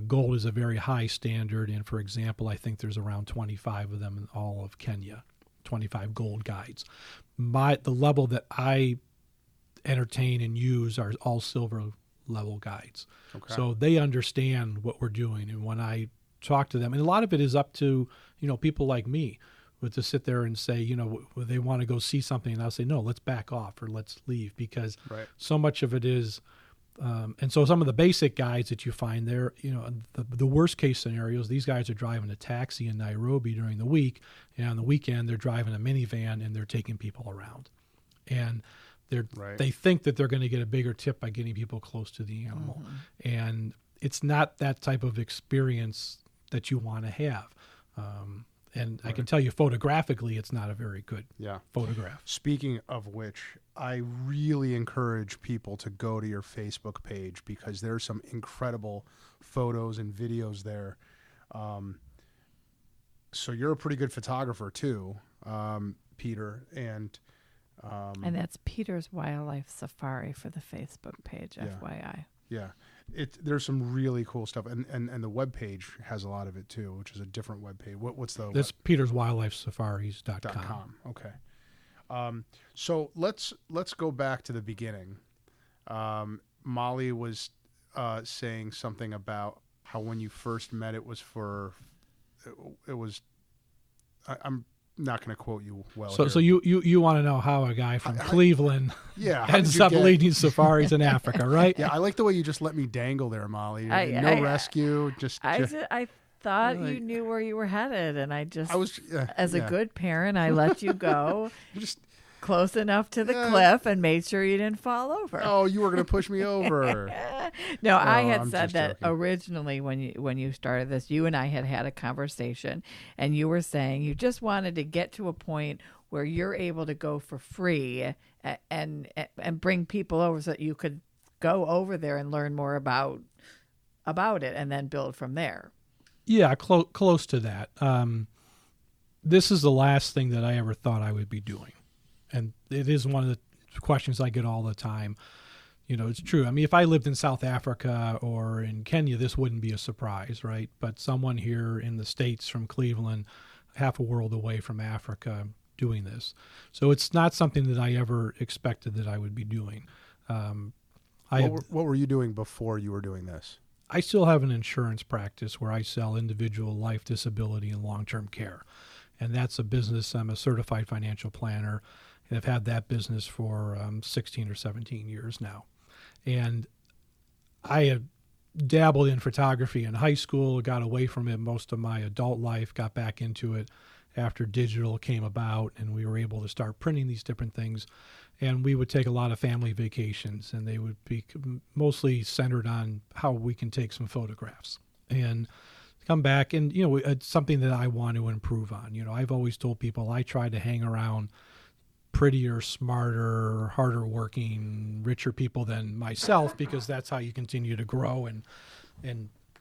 Gold is a very high standard, and for example, I think there's around 25 of them in all of Kenya, 25 gold guides. The level that I entertain and use are all silver level guides. Okay. So they understand what we're doing, and when I talk to them, and a lot of it is up to people like me, with to sit there and say, they want to go see something, and I'll say, no, let's back off or let's leave, because so much of it is and so some of the basic guides that you find there, the worst case scenarios, these guys are driving a taxi in Nairobi during the week, and on the weekend they're driving a minivan and they're taking people around, and they think that they're going to get a bigger tip by getting people close to the animal. And it's not that type of experience that you want to have. And I can tell you photographically, it's not a very good photograph. Speaking of which, I really encourage people to go to your Facebook page, because there's some incredible photos and videos there. So you're a pretty good photographer too, Peter. And that's Peter's Wildlife Safari for the Facebook page, FYI. Yeah. There's some really cool stuff, and the webpage has a lot of it too, which is a different webpage. What's the? That's peterswildlifesafaris.com. Okay. So let's go back to the beginning. Molly was saying something about how when you first met, it was I'm not going to quote you well. So you want to know how a guy from Cleveland ends up leading safaris in Africa, right? Yeah, I like the way you just let me dangle there, Molly. No rescue. I thought you knew where you were headed, and I was as a good parent, I let you go just close enough to the cliff and made sure you didn't fall over. Oh, you were going to push me over. No, I had said that joking. Originally when you started this, you and I had a conversation, and you were saying you just wanted to get to a point where you're able to go for free and bring people over so that you could go over there and learn more about it and then build from there. Yeah, close to that. This is the last thing that I ever thought I would be doing. And it is one of the questions I get all the time. It's true. I mean, if I lived in South Africa or in Kenya, this wouldn't be a surprise, right? But someone here in the States from Cleveland, half a world away from Africa, doing this. So it's not something that I ever expected that I would be doing. What were you doing before you were doing this? I still have an insurance practice where I sell individual life, disability, and long-term care. And that's a business. I'm a certified financial planner. And I've had that business for 16 or 17 years now. And I had dabbled in photography in high school, got away from it most of my adult life, got back into it after digital came about, and we were able to start printing these different things. And we would take a lot of family vacations, and they would be mostly centered on how we can take some photographs. And come back, and it's something that I want to improve on. I've always told people I try to hang around prettier, smarter, harder working, richer people than myself, because that's how you continue to grow and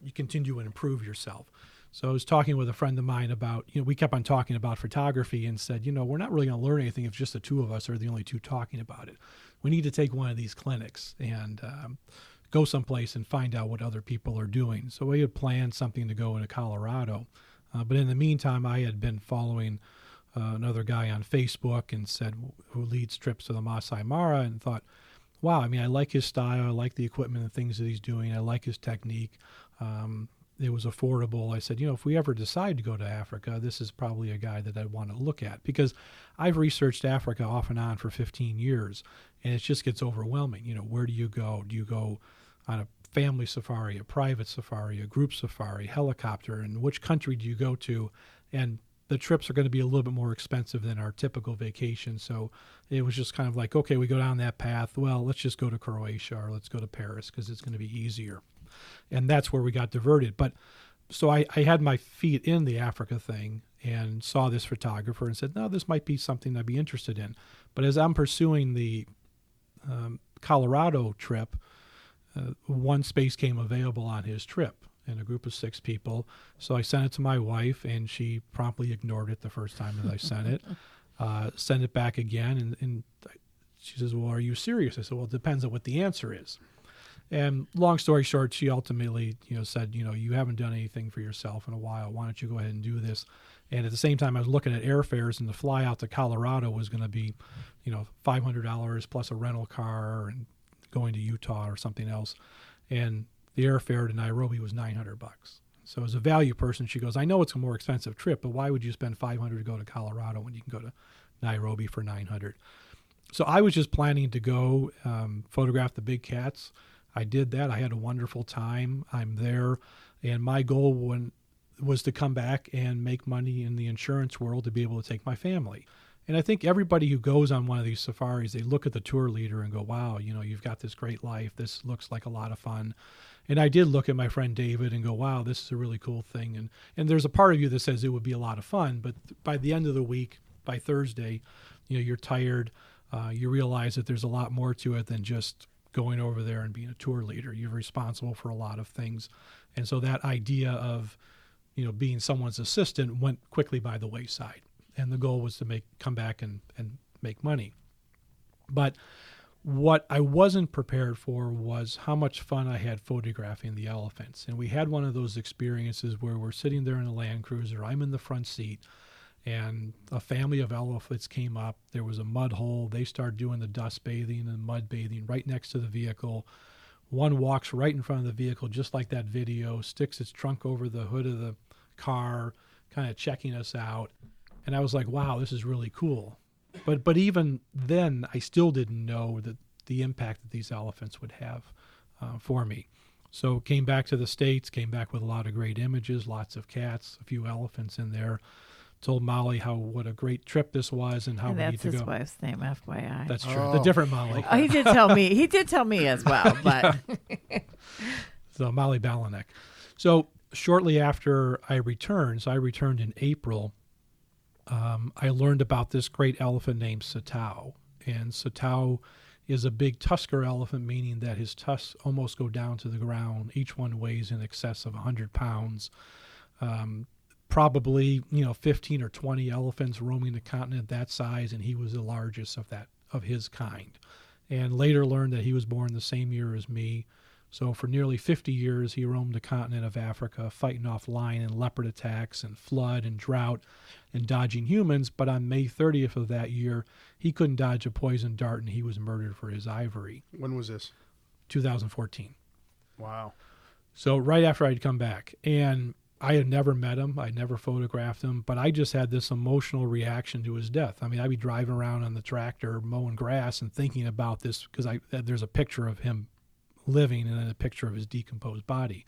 you continue to improve yourself. So I was talking with a friend of mine about, we kept on talking about photography and said, we're not really going to learn anything if just the two of us are the only two talking about it. We need to take one of these clinics and go someplace and find out what other people are doing. So we had planned something to go into Colorado. But in the meantime, I had been following another guy on Facebook and who leads trips to the Maasai Mara, and thought, wow, I mean, I like his style. I like the equipment and things that he's doing. I like his technique. It was affordable. I said, if we ever decide to go to Africa, this is probably a guy that I'd want to look at, because I've researched Africa off and on for 15 years, and it just gets overwhelming. Where do you go? Do you go on a family safari, a private safari, a group safari, helicopter, and which country do you go to? And the trips are going to be a little bit more expensive than our typical vacation. So it was just kind of like, okay, we go down that path. Well, let's just go to Croatia or let's go to Paris because it's going to be easier. And that's where we got diverted. But so I had my feet in the Africa thing and saw this photographer and said, no, this might be something I'd be interested in. But as I'm pursuing the Colorado trip, one space came available on his trip in a group of 6 people. So I sent it to my wife, and she promptly ignored it the first time that I sent it. send it back again. And she says, well, are you serious? I said, well, it depends on what the answer is. And long story short, she ultimately, said, you haven't done anything for yourself in a while. Why don't you go ahead and do this? And at the same time, I was looking at airfares, and the fly out to Colorado was going to be, $500 plus a rental car and going to Utah or something else. And the airfare to Nairobi was $900. So as a value person, she goes, I know it's a more expensive trip, but why would you spend $500 to go to Colorado when you can go to Nairobi for $900? So I was just planning to go photograph the big cats. I did that. I had a wonderful time. I'm there. And my goal was to come back and make money in the insurance world to be able to take my family. And I think everybody who goes on one of these safaris, they look at the tour leader and go, wow, you've got this great life. This looks like a lot of fun. And I did look at my friend David and go, wow, this is a really cool thing. And there's a part of you that says it would be a lot of fun. But by the end of the week, by Thursday, you're tired. You realize that there's a lot more to it than just going over there and being a tour leader. You're responsible for a lot of things. And so that idea of, being someone's assistant went quickly by the wayside. And the goal was to come back and make money. But what I wasn't prepared for was how much fun I had photographing the elephants. And we had one of those experiences where we're sitting there in a Land Cruiser. I'm in the front seat, and a family of elephants came up. There was a mud hole. They started doing the dust bathing and mud bathing right next to the vehicle. One walks right in front of the vehicle, just like that video, sticks its trunk over the hood of the car, kind of checking us out. And I was like, wow, this is really cool. But even then, I still didn't know that the impact that these elephants would have for me. So came back to the States, came back with a lot of great images, lots of cats, a few elephants in there. Told Molly what a great trip this was and how we need to go. That's his wife's name, FYI. That's true. The different Molly. Oh, he did tell me. He did tell me as well. But So Molly Balunek. So shortly after I returned, so I returned in April, I learned about this great elephant named Satao. And Satao is a big tusker elephant, meaning that his tusks almost go down to the ground. Each one weighs in excess of 100 pounds. Probably, 15 or 20 elephants roaming the continent that size, and he was the largest of his kind. And later learned that he was born the same year as me. So for nearly 50 years, he roamed the continent of Africa, fighting off lion and leopard attacks and flood and drought and dodging humans. But on May 30th of that year, he couldn't dodge a poison dart, and he was murdered for his ivory. When was this? 2014. Wow. So right after I'd come back. And I had never met him. I'd never photographed him. But I just had this emotional reaction to his death. I mean, I'd be driving around on the tractor mowing grass and thinking about this because there's a picture of him living and then a picture of his decomposed body.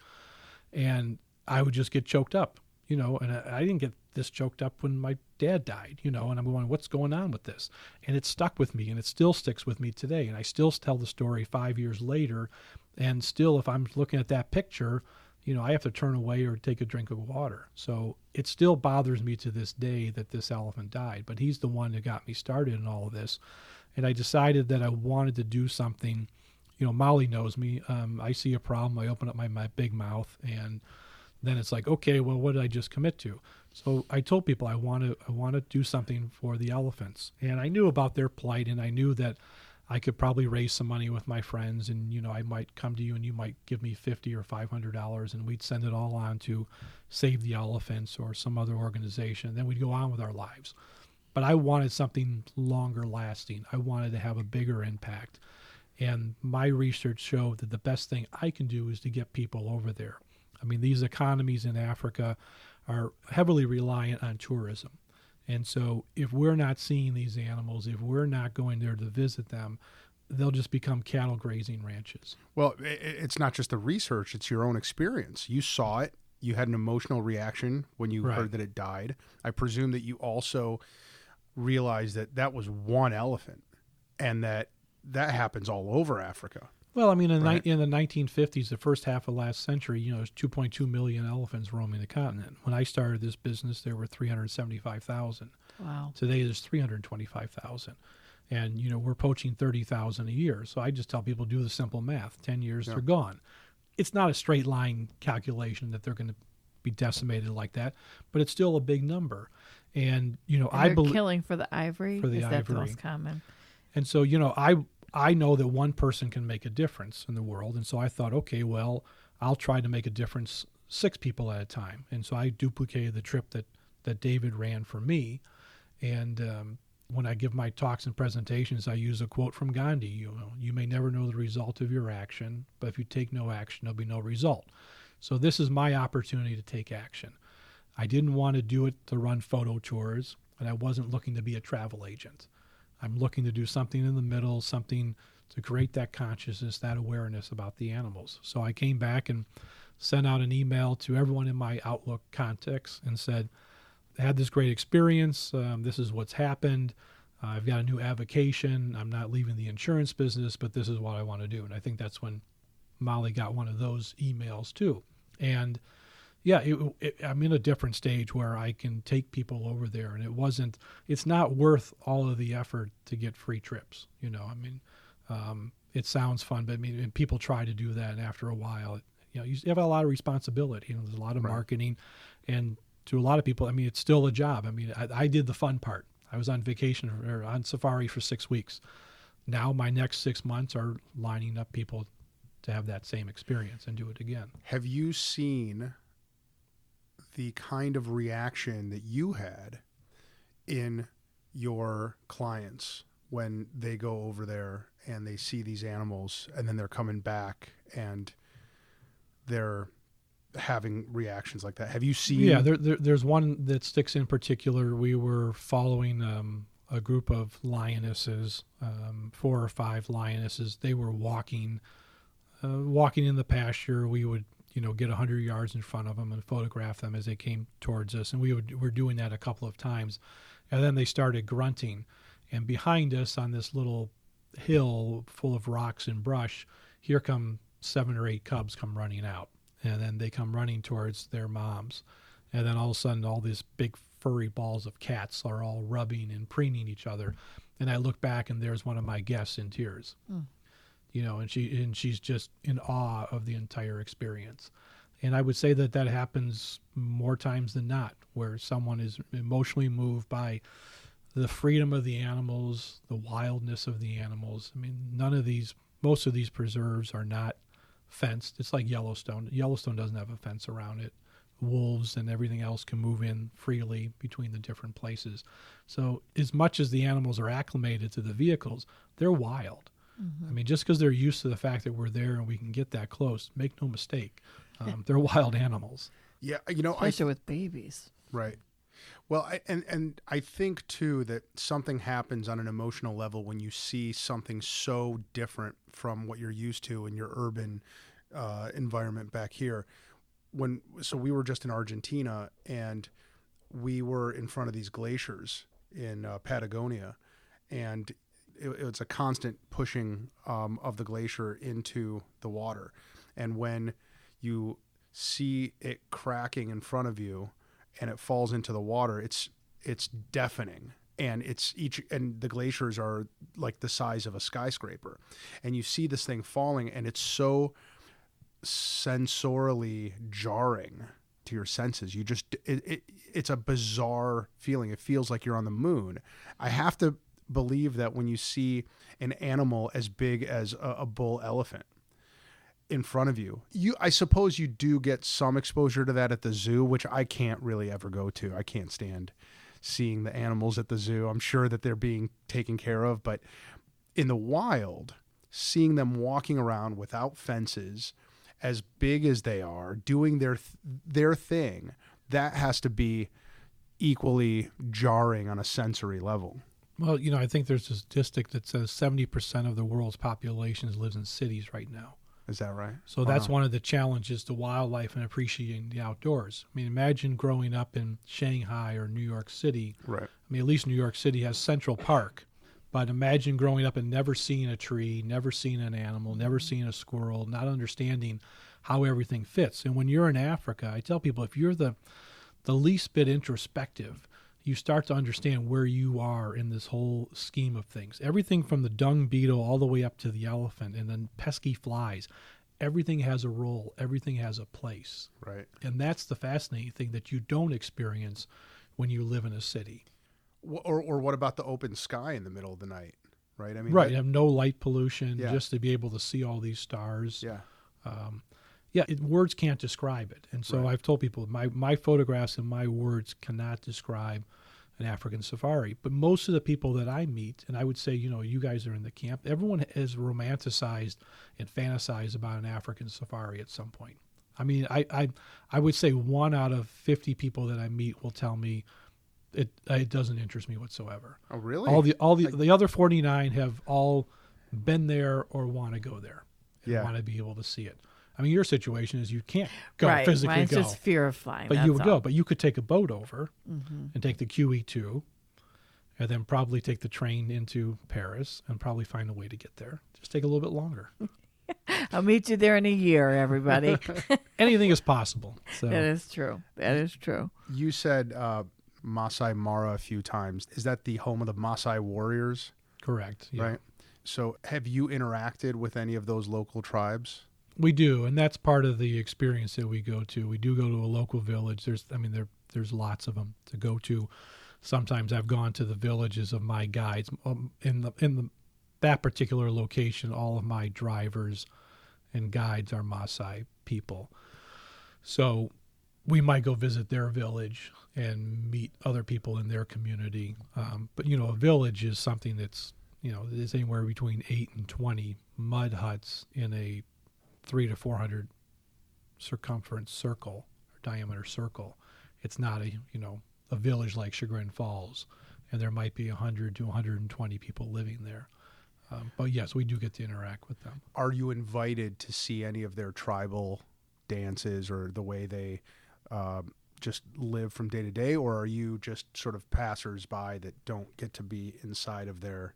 And I would just get choked up, and I didn't get this choked up when my dad died, and I'm going, what's going on with this? And it stuck with me, and it still sticks with me today. And I still tell the story 5 years later. And still, if I'm looking at that picture, I have to turn away or take a drink of water. So it still bothers me to this day that this elephant died. But he's the one that got me started in all of this. And I decided that I wanted to do something. Molly knows me. I see a problem, I open up my big mouth, and then it's like, okay, well, what did I just commit to? So I told people I want to do something for the elephants. And I knew about their plight, and I knew that I could probably raise some money with my friends, and I might come to you and you might give me $50 or $500, and we'd send it all on to Save the Elephants or some other organization. Then we'd go on with our lives. But I wanted something longer lasting. I wanted to have a bigger impact. And my research showed that the best thing I can do is to get people over there. I mean, these economies in Africa are heavily reliant on tourism. And so if we're not seeing these animals, if we're not going there to visit them, they'll just become cattle grazing ranches. Well, it's not just the research, it's your own experience. You saw it. You had an emotional reaction when you heard that it died. I presume that you also realized that was one elephant and that happens all over Africa. Well, I mean, in the 1950s, the first half of last century, there's 2.2 million elephants roaming the continent. When I started this business, there were 375,000. Wow. Today, there's 325,000. And, we're poaching 30,000 a year. So I just tell people, do the simple math. 10 years, they're gone. It's not a straight line calculation that they're going to be decimated like that, but it's still a big number. And, And they're killing for the ivory? For the Is that the ivory. most common? And so, I know that one person can make a difference in the world. And so I thought, okay, well, I'll try to make a difference 6 people at a time. And so I duplicated the trip that David ran for me. And when I give my talks and presentations, I use a quote from Gandhi, you may never know the result of your action, but if you take no action, there'll be no result. So this is my opportunity to take action. I didn't want to do it to run photo tours, and I wasn't looking to be a travel agent. I'm looking to do something in the middle, something to create that consciousness, that awareness about the animals. So I came back and sent out an email to everyone in my Outlook contacts and said, I had this great experience. This is what's happened. I've got a new avocation. I'm not leaving the insurance business, but this is what I want to do. And I think that's when Molly got one of those emails too. And yeah, I'm in a different stage where I can take people over there, and it's not worth all of the effort to get free trips. It sounds fun, but people try to do that, and after a while, you have a lot of responsibility. There's a lot of marketing, and to a lot of people, it's still a job. I did the fun part. I was on vacation or on safari for 6 weeks. Now my next 6 months are lining up people to have that same experience and do it again. Have you seen the kind of reaction that you had in your clients when they go over there and they see these animals, and then they're coming back and they're having reactions like that? Have you seen? Yeah, there's one that sticks in particular. We were following a group of lionesses, 4 or 5 lionesses. They were walking in the pasture. We would get 100 yards in front of them and photograph them as they came towards us. And we're doing that a couple of times. And then they started grunting. And behind us on this little hill full of rocks and brush, here come 7 or 8 cubs come running out. And then they come running towards their moms. And then all of a sudden, all these big furry balls of cats are all rubbing and preening each other. And I look back, and there's one of my guests in tears. And she's just in awe of the entire experience. And I would say that happens more times than not, where someone is emotionally moved by the freedom of the animals, the wildness of the animals. Most of these preserves are not fenced. It's like Yellowstone. Yellowstone doesn't have a fence around it. Wolves and everything else can move in freely between the different places. So as much as the animals are acclimated to the vehicles, they're wild. Mm-hmm. Just because they're used to the fact that we're there and we can get that close, make no mistake, they're wild animals. Yeah, especially with babies. Right. Well, I think too that something happens on an emotional level when you see something so different from what you're used to in your urban environment back here. So we were just in Argentina, and we were in front of these glaciers in Patagonia, and it's a constant pushing of the glacier into the water. And when you see it cracking in front of you and it falls into the water, it's deafening. And and the glaciers are like the size of a skyscraper. And you see this thing falling, and it's so sensorily jarring to your senses. It's a bizarre feeling. It feels like you're on the moon. I have to believe that when you see an animal as big as a bull elephant in front of you, I suppose you do get some exposure to that at the zoo, which I can't really ever go to. I can't stand seeing the animals at the zoo. I'm sure that they're being taken care of, but in the wild, seeing them walking around without fences, as big as they are, doing their thing, that has to be equally jarring on a sensory level. Well, I think there's a statistic that says 70% of the world's population lives in cities right now. Is that right? So that's one of the challenges to wildlife and appreciating the outdoors. Imagine growing up in Shanghai or New York City. Right. At least New York City has Central Park. But imagine growing up and never seeing a tree, never seeing an animal, never seeing a squirrel, not understanding how everything fits. And when you're in Africa, I tell people, if you're the least bit introspective, you start to understand where you are in this whole scheme of things. Everything from the dung beetle all the way up to the elephant and then pesky flies. Everything has a role. Everything has a place. Right. And that's the fascinating thing that you don't experience when you live in a city. Or what about the open sky in the middle of the night, right? I mean, right, you have no light pollution, Yeah. just to be able to see all these stars. Yeah. Words can't describe it. And so Right. I've told people my photographs and my words cannot describe an African safari. But most of the people that I meet, and I would say, you guys are in the camp, everyone has romanticized and fantasized about an African safari at some point. I mean, I would say 1 out of 50 people that I meet will tell me it doesn't interest me whatsoever. Oh, really? The other 49 have all been there or want to go there and Yeah. want to be able to see it. I mean, your situation is you can't go Right. physically Mine's go, just fear of flying. but you would that's go. all. But you could take a boat over Mm-hmm. and take the QE2, and then probably take the train into Paris and probably find a way to get there. Just take a little bit longer. I'll meet you there in a year, everybody. Anything is possible. So That is true. That is true. You said Maasai Mara a few times. Is that the home of the Maasai warriors? correct. Yeah. Right. So have you interacted with any of those local tribes? We do, and that's part of the experience that we go to. We do go to a local village. There's lots of them to go to. Sometimes I've gone to the villages of my guides. That particular location, all of my drivers and guides are Maasai people. So we might go visit their village and meet other people in their community. But a village is something that's there's anywhere between 8 and 20 mud huts in a 300 to 400 circumference circle or diameter circle. It's not a village like Chagrin Falls, and there might be 100 to 120 people living there. But yes, we do get to interact with them. Are you invited to see any of their tribal dances or the way they just live from day to day, or are you just sort of passers-by that don't get to be inside of their?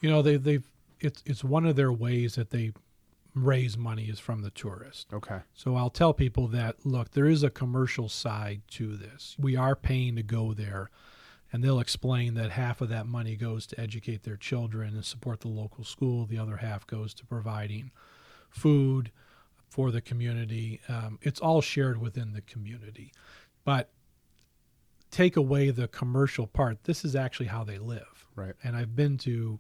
It's one of their ways that they raise money is from the tourist. Okay. So I'll tell people that, look, there is a commercial side to this. We are paying to go there, and they'll explain that half of that money goes to educate their children and support the local school. The other half goes to providing food for the community. It's all shared within the community. But take away the commercial part, this is actually how they live. Right. And I've been to,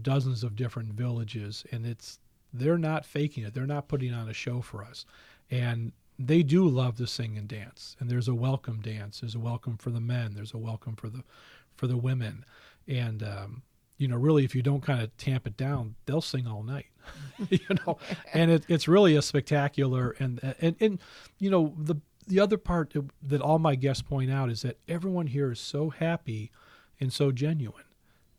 dozens of different villages, and they're not faking it. They're not putting on a show for us. And they do love to sing and dance. And there's a welcome dance. There's a welcome for the men. There's a welcome for the women. And, really, if you don't kind of tamp it down, they'll sing all night, and it's really a spectacular. And the other part that all my guests point out is that everyone here is so happy and so genuine.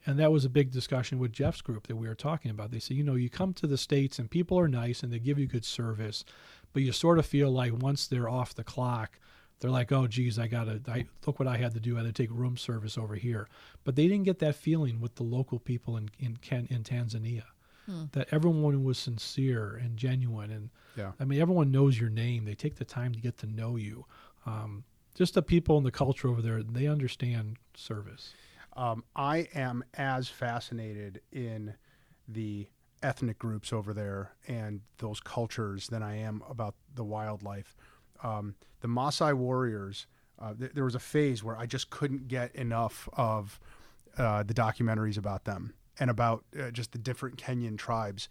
And that was a big discussion with Jeff's group that we were talking about. They say, you come to the States and people are nice and they give you good service, but you sort of feel like once they're off the clock, they're like, oh, geez, look what I had to do. I had to take room service over here. But they didn't get that feeling with the local people in Tanzania, that everyone was sincere and genuine. And Yeah. I mean, everyone knows your name. They take the time to get to know you. Just the people and the culture over there, they understand service. I am as fascinated in the ethnic groups over there and those cultures than I am about the wildlife. The Maasai warriors, there was a phase where I just couldn't get enough of the documentaries about them and about just the different Kenyan tribes.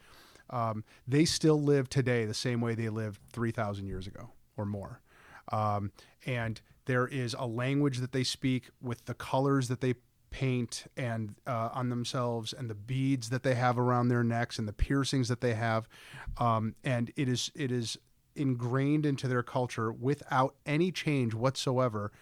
They still live today the same way they lived 3,000 years ago or more. And there is a language that they speak with the colors that they paint and on themselves and the beads that they have around their necks and the piercings that they have. And it is ingrained into their culture without any change whatsoever.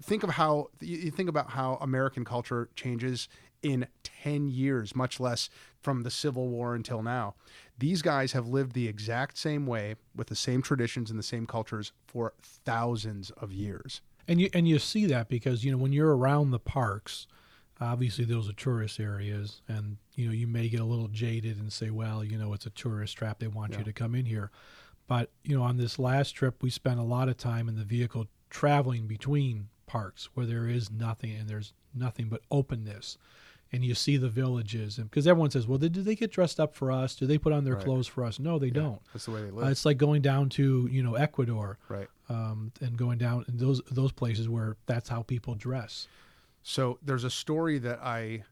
Think about how American culture changes in 10 years, much less from the Civil War until now. These guys have lived the exact same way with the same traditions and the same cultures for thousands of years. And you see that because, when you're around the parks, obviously those are tourist areas, and, you may get a little jaded and say, well, it's a tourist trap. They want you to come in here. But, on this last trip, we spent a lot of time in the vehicle traveling between parks where there is nothing and there's nothing but openness. and you see the villages, and because everyone says, well, do they get dressed up for us? Do they put on their clothes for us? No, they don't. That's the way they live. It's like going down to Ecuador, Right. And going down in those places where that's how people dress. So there's a story that I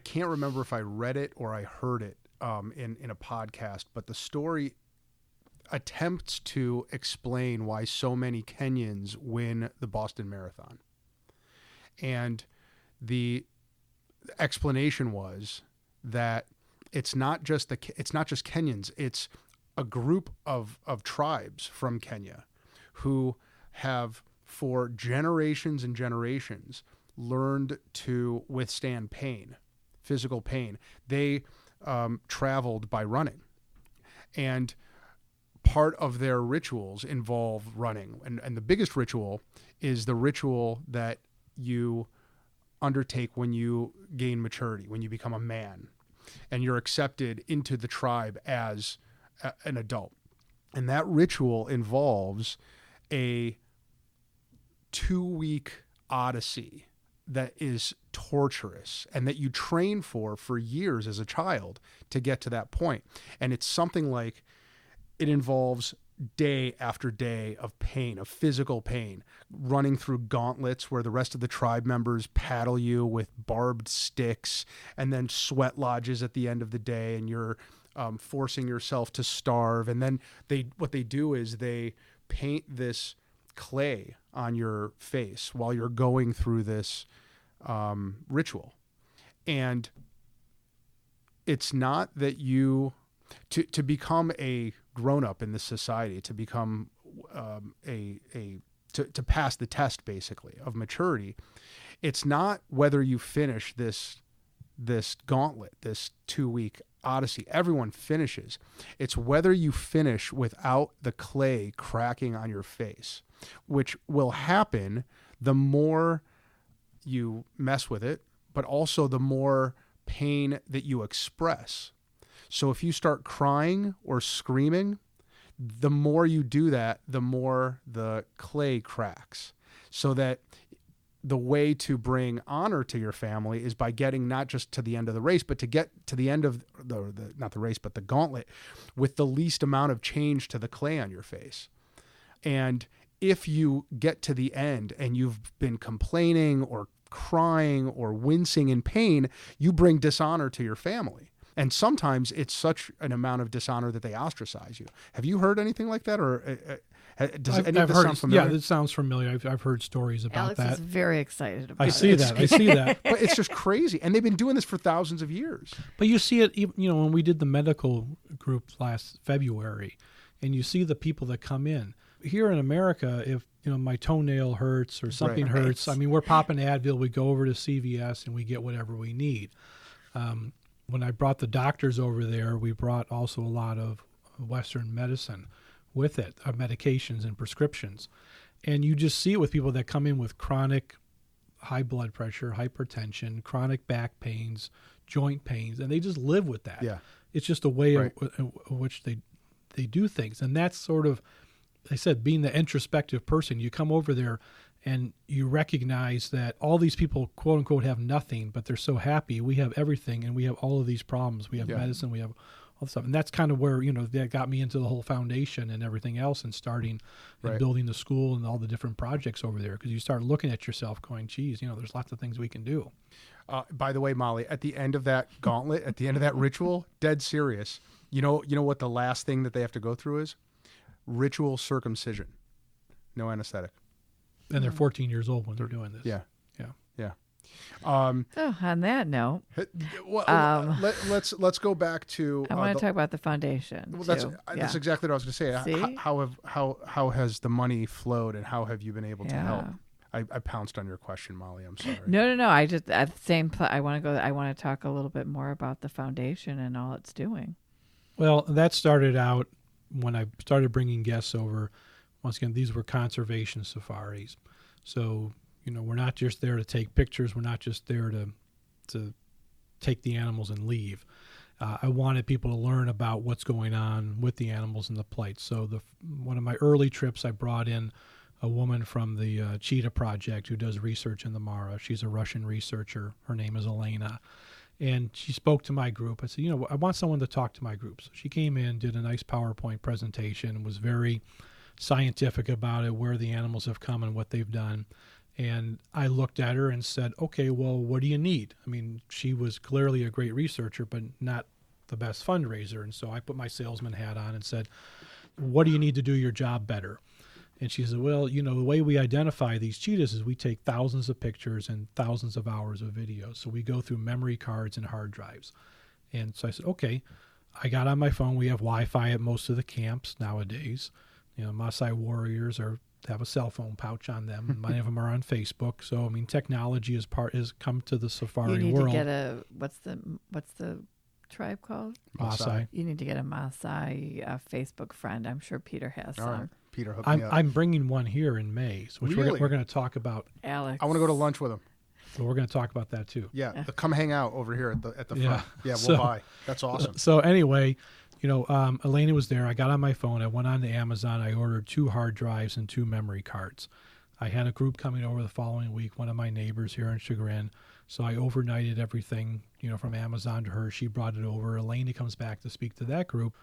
can't remember if I read it or I heard it in a podcast, but the story attempts to explain why so many Kenyans win the Boston Marathon. And the explanation was that it's not just Kenyans, it's a group of tribes from Kenya who have for generations and generations learned to withstand pain, physical pain. They traveled by running, and part of their rituals involve running. And the biggest ritual is the ritual that you undertake when you gain maturity, when you become a man and you're accepted into the tribe as an adult. And that ritual involves a 2-week odyssey that is torturous and that you train for years as a child to get to that point. And it's something like, it involves day after day of pain, of physical pain, running through gauntlets where the rest of the tribe members paddle you with barbed sticks, and then sweat lodges at the end of the day, and you're forcing yourself to starve. And then what they do is they paint this clay on your face while you're going through this ritual. And it's not that you to become a grown-up in this society, to become to pass the test basically of maturity. It's not whether you finish this gauntlet, this 2-week odyssey. Everyone finishes. It's whether you finish without the clay cracking on your face, which will happen the more you mess with it, but also the more pain that you express. So if you start crying or screaming, the more you do that, the more the clay cracks. So that the way to bring honor to your family is by getting not just to the end of the race, but to get to the end of not the race, but the gauntlet with the least amount of change to the clay on your face. And if you get to the end and you've been complaining or crying or wincing in pain, you bring dishonor to your family. And sometimes it's such an amount of dishonor that they ostracise you. Have you heard anything like that, or does any of this sound familiar? Yeah, it sounds familiar. I've heard stories about Alex that. is very excited about it. I see that. But it's just crazy, and they've been doing this for thousands of years. But you see it, when we did the medical group last February, and you see the people that come in here in America. If my toenail hurts or something hurts, I mean, we're popping Advil. We go over to CVS and we get whatever we need. When I brought the doctors over there, we brought also a lot of Western medicine with it, medications and prescriptions. And you just see it with people that come in with chronic high blood pressure, hypertension, chronic back pains, joint pains, and they just live with that. Yeah. It's just a way in which they do things. And that's sort of, I said, being the introspective person. You come over there and you recognize that all these people, quote unquote, have nothing, but they're so happy. We have everything, and we have all of these problems. We have medicine, we have all this stuff. And that's kind of where, that got me into the whole foundation and everything else, and starting and building the school and all the different projects over there. Because you start looking at yourself going, geez, there's lots of things we can do. By the way, Molly, at the end of that gauntlet, at the end of that ritual, dead serious, you know what the last thing that they have to go through is? Ritual circumcision. No anesthetic. And they're 14 years old when they're doing this. Yeah. On that note, let's go back to. I want to talk about the foundation. Well, that's exactly what I was going to say. See? How has the money flowed, and how have you been able to help? I pounced on your question, Molly. I'm sorry. No. I just at the same. I want to go. I want to talk a little bit more about the foundation and all it's doing. Well, that started out when I started bringing guests over. Once again, these were conservation safaris. So, we're not just there to take pictures. We're not just there to take the animals and leave. I wanted people to learn about what's going on with the animals and the plight. So one of my early trips, I brought in a woman from the Cheetah Project who does research in the Mara. She's a Russian researcher. Her name is Elena. And she spoke to my group. I said, I want someone to talk to my group. So she came in, did a nice PowerPoint presentation, was very scientific about it, where the animals have come and what they've done. And I looked at her and said, okay, well, what do you need? I mean, she was clearly a great researcher, but not the best fundraiser. And so I put my salesman hat on and said, what do you need to do your job better? And she said, well, the way we identify these cheetahs is we take thousands of pictures and thousands of hours of video. So we go through memory cards and hard drives. And so I said, okay. I got on my phone. We have Wi-Fi at most of the camps nowadays. Maasai warriors have a cell phone pouch on them. Many of them are on Facebook. So, I mean, technology has come to the safari world. You need to get what's the tribe called? Maasai. You need to get a Maasai Facebook friend. I'm sure Peter has some. Right. Peter, hook me up. I'm bringing one here in May, which really? we're going to talk about. Alex. I want to go to lunch with him. So we're going to talk about that too. Yeah, come hang out over here at the front. Yeah, we'll buy. That's awesome. So anyway, Elena was there. I got on my phone. I went on to Amazon. I ordered 2 hard drives and 2 memory cards. I had a group coming over the following week, one of my neighbors here in Chagrin. So I overnighted everything, from Amazon to her. She brought it over. Elena comes back to speak to that group.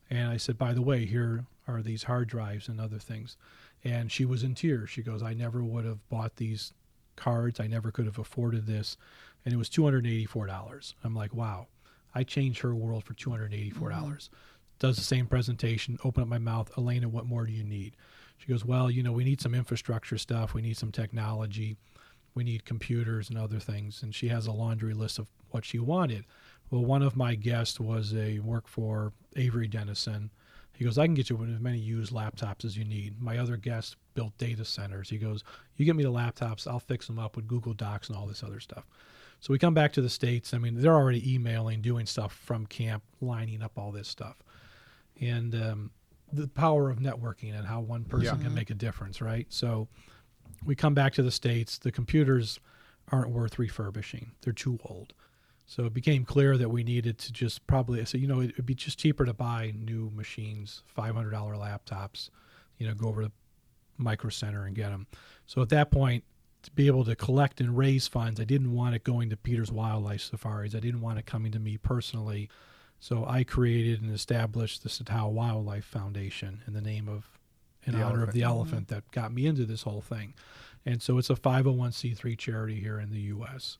And I said, by the way, here are these hard drives and other things. And she was in tears. She goes, I never would have bought these cards. I never could have afforded this. And it was $284. I'm like, wow. I changed her world for $284. Does the same presentation, open up my mouth. Elena, what more do you need? She goes, well, we need some infrastructure stuff. We need some technology. We need computers and other things. And she has a laundry list of what she wanted. Well, one of my guests worked for Avery Dennison. He goes, I can get you as many used laptops as you need. My other guest built data centers. He goes, you get me the laptops, I'll fix them up with Google Docs and all this other stuff. So we come back to the States. I mean, they're already emailing, doing stuff from camp, lining up all this stuff. And the power of networking and how one person can make a difference, right? So we come back to the States. The computers aren't worth refurbishing. They're too old. So it became clear that we needed to just it'd be just cheaper to buy new machines, $500 laptops, go over to Micro Center and get them. So at that point, to be able to collect and raise funds, I didn't want it going to Peter's Wildlife Safaris. I didn't want it coming to me personally. So I created and established the Satao Wildlife Foundation in honor of the elephant that got me into this whole thing. And so it's a 501c3 charity here in the U.S.,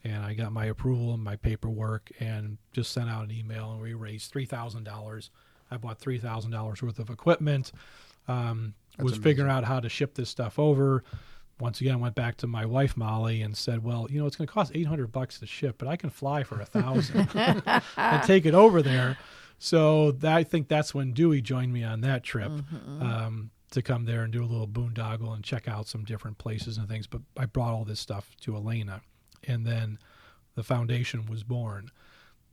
and I got my approval and my paperwork and just sent out an email, and we raised $3,000. I bought $3,000 worth of equipment, was figuring out how to ship this stuff over. Once again, I went back to my wife, Molly, and said, well, it's going to cost $800 to ship, but I can fly for $1,000 and take it over there. So I think that's when Dewey joined me on that trip to come there and do a little boondoggle and check out some different places and things. But I brought all this stuff to Elena. And then the foundation was born.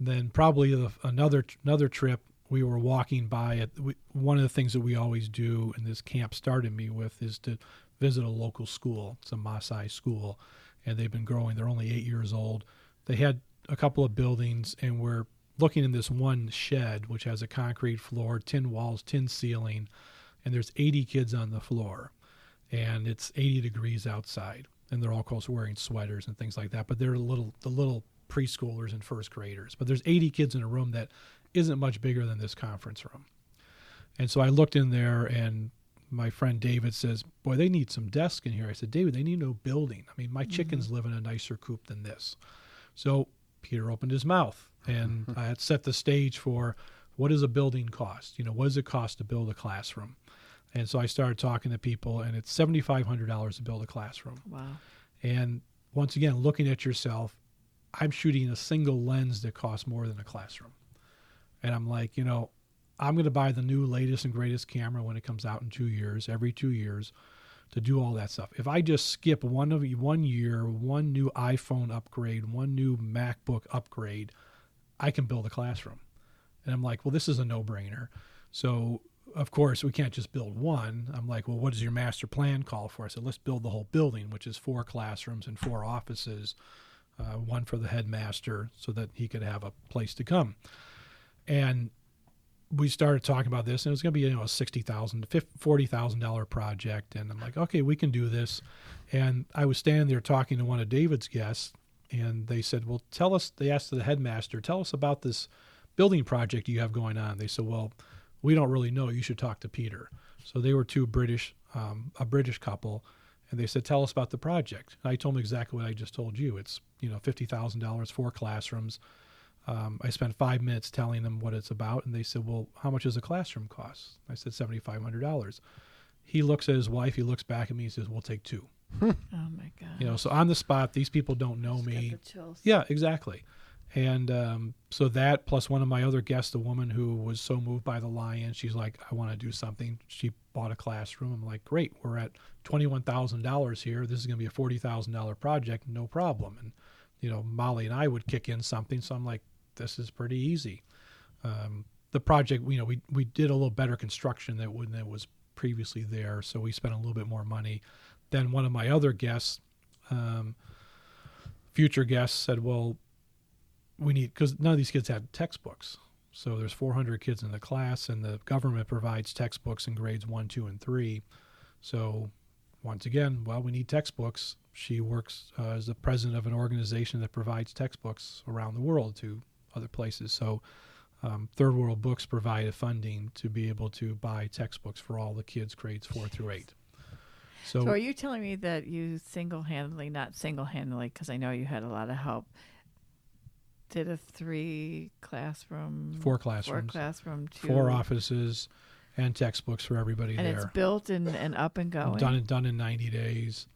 Then probably another trip, we were walking by one of the things that we always do, and this camp started me with, is to visit a local school. It's a Maasai school, and they've been growing. They're only 8 years old. They had a couple of buildings, and we're looking in this one shed, which has a concrete floor, tin walls, tin ceiling, and there's 80 kids on the floor, and it's 80 degrees outside. And they're all, of course, wearing sweaters and things like that. But they're the little preschoolers and first graders. But there's 80 kids in a room that isn't much bigger than this conference room. And so I looked in there, and my friend David says, boy, they need some desks in here. I said, David, they need no building. I mean, my chickens live in a nicer coop than this. So Peter opened his mouth, and I had set the stage for what does a building cost? What does it cost to build a classroom? And so I started talking to people, and it's $7,500 to build a classroom. Wow. And once again, looking at yourself, I'm shooting a single lens that costs more than a classroom. And I'm like, I'm going to buy the new latest and greatest camera when it comes out in 2 years, every 2 years, to do all that stuff. If I just skip 1 year, one new iPhone upgrade, one new MacBook upgrade, I can build a classroom. And I'm like, well, this is a no-brainer. So of course, we can't just build one. I'm like, well, what does your master plan call for? I said, let's build the whole building, which is 4 classrooms and 4 offices, one for the headmaster so that he could have a place to come. And we started talking about this, and it was going to be, a $60,000, $40,000 project. And I'm like, okay, we can do this. And I was standing there talking to one of David's guests, and they said, well, they asked the headmaster, tell us about this building project you have going on. They said, well, we don't really know. You should talk to Peter. So they were a British couple, and they said, tell us about the project. And I told them exactly what I just told you. It's, $50,000, 4 classrooms. I spent 5 minutes telling them what it's about, and they said, well, how much does a classroom cost? I said, $7,500. He looks at his wife, he looks back at me, and says, we'll take 2. Oh my God. So on the spot, these people don't know me. Got the chills. Yeah, exactly. And so that, plus one of my other guests, a woman who was so moved by the lion, she's like, I want to do something. She bought a classroom. I'm like, great, we're at $21,000 here. This is going to be a $40,000 project, no problem. And, Molly and I would kick in something. So I'm like, this is pretty easy. The project, we did a little better construction than when it was previously there. So we spent a little bit more money. Then one of my other guests, future guests, said, well, we need, because none of these kids had textbooks. So there's 400 kids in the class, and the government provides textbooks in grades 1, 2, and 3. So once again, well, we need textbooks. She works as the president of an organization that provides textbooks around the world to other places. So Third World Books provided funding to be able to buy textbooks for all the kids grades 4 through 8. So are you telling me that you not single-handedly, because I know you had a lot of help, did a 4 classrooms, 4 2, 4 offices, and textbooks for everybody and there. And it's built and up and going. Done in 90 days.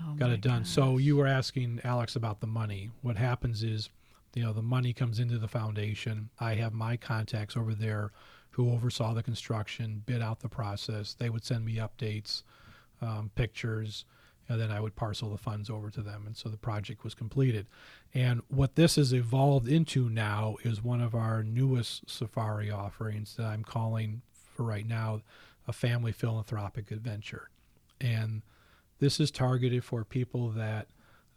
Oh, got it done. Gosh. So you were asking Alex about the money. What happens is, the money comes into the foundation. I have my contacts over there who oversaw the construction, bid out the process. They would send me updates, pictures, and then I would parcel the funds over to them. And so the project was completed. And what this has evolved into now is one of our newest safari offerings that I'm calling for right now a family philanthropic adventure. And this is targeted for people that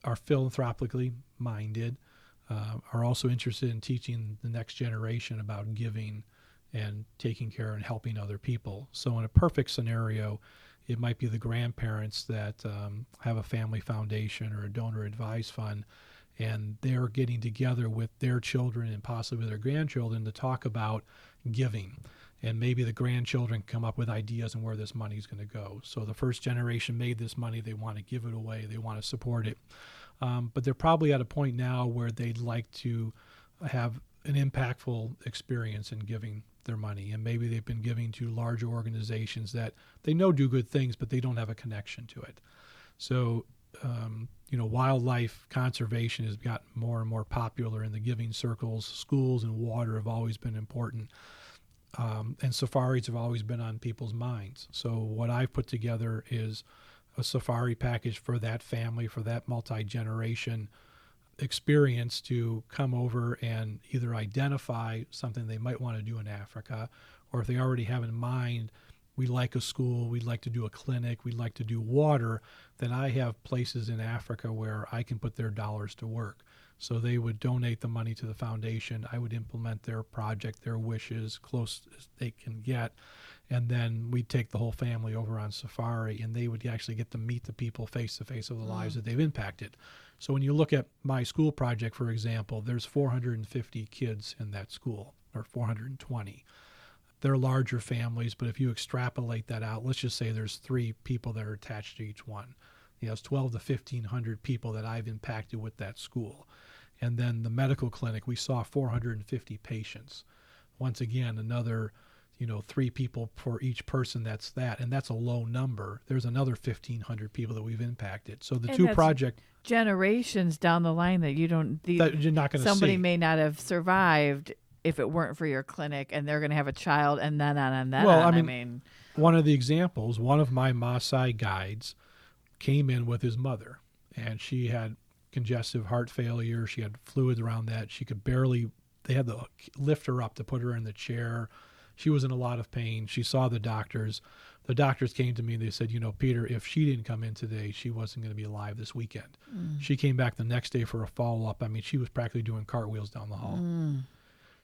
are philanthropically minded, are also interested in teaching the next generation about giving and taking care and helping other people. So in a perfect scenario, it might be the grandparents that have a family foundation or a donor advised fund, and they're getting together with their children and possibly their grandchildren to talk about giving. And maybe the grandchildren come up with ideas on where this money is going to go. So the first generation made this money. They want to give it away. They want to support it. But they're probably at a point now where they'd like to have an impactful experience in giving their money. And maybe they've been giving to larger organizations that they know do good things, but they don't have a connection to it. So, wildlife conservation has gotten more and more popular in the giving circles. Schools and water have always been important. And safaris have always been on people's minds. So what I've put together is a safari package for that family, for that multi-generation experience to come over and either identify something they might want to do in Africa, or if they already have in mind, we like a school, we'd like to do a clinic, we'd like to do water, then I have places in Africa where I can put their dollars to work. So they would donate the money to the foundation. I would implement their project, their wishes, close as they can get. And then we'd take the whole family over on safari, and they would actually get to meet the people face to face of the lives that they've impacted. So when you look at my school project, for example, there's 450 kids in that school, or 420. They're larger families, but if you extrapolate that out, let's just say there's 3 people that are attached to each one. It's 12 to 1,500 people that I've impacted with that school. And then the medical clinic, we saw 450 patients. Once again, another 3 people for each person, and that's a low number. There's another 1,500 people that we've impacted. So the 2 projects, generations down the line that you're not going to somebody see. May not have survived if it weren't for your clinic, and they're going to have a child, and then on and then well, on. I mean, one of the examples, one of my Maasai guides came in with his mother, and she had congestive heart failure. She had fluids around that. She could barely, they had to lift her up to put her in the chair. She was in a lot of pain. She saw the doctors. The doctors came to me and they said, Peter, if she didn't come in today, she wasn't going to be alive this weekend. She came back the next day for a follow-up. I mean, she was practically doing cartwheels down the hall.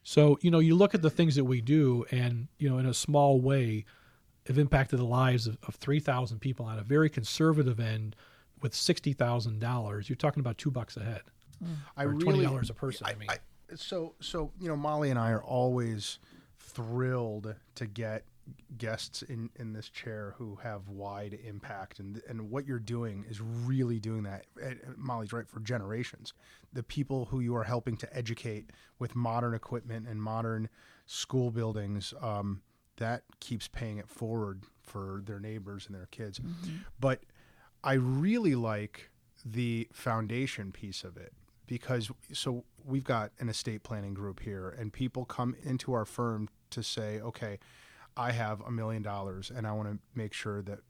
So, you look at the things that we do and, in a small way, have impacted the lives of 3,000 people on a very conservative end with $60,000. You're talking about $2 a head. Or $20 a person. So Molly and I are always thrilled to get guests in this chair who have wide impact, and what you're doing is really doing that. Molly's right, for generations. The people who you are helping to educate with modern equipment and modern school buildings, that keeps paying it forward for their neighbors and their kids. Mm-hmm. But I really like the foundation piece of it, because so we've got an estate planning group here, and people come into our firm to say, okay, I have $1 million and I want to make sure that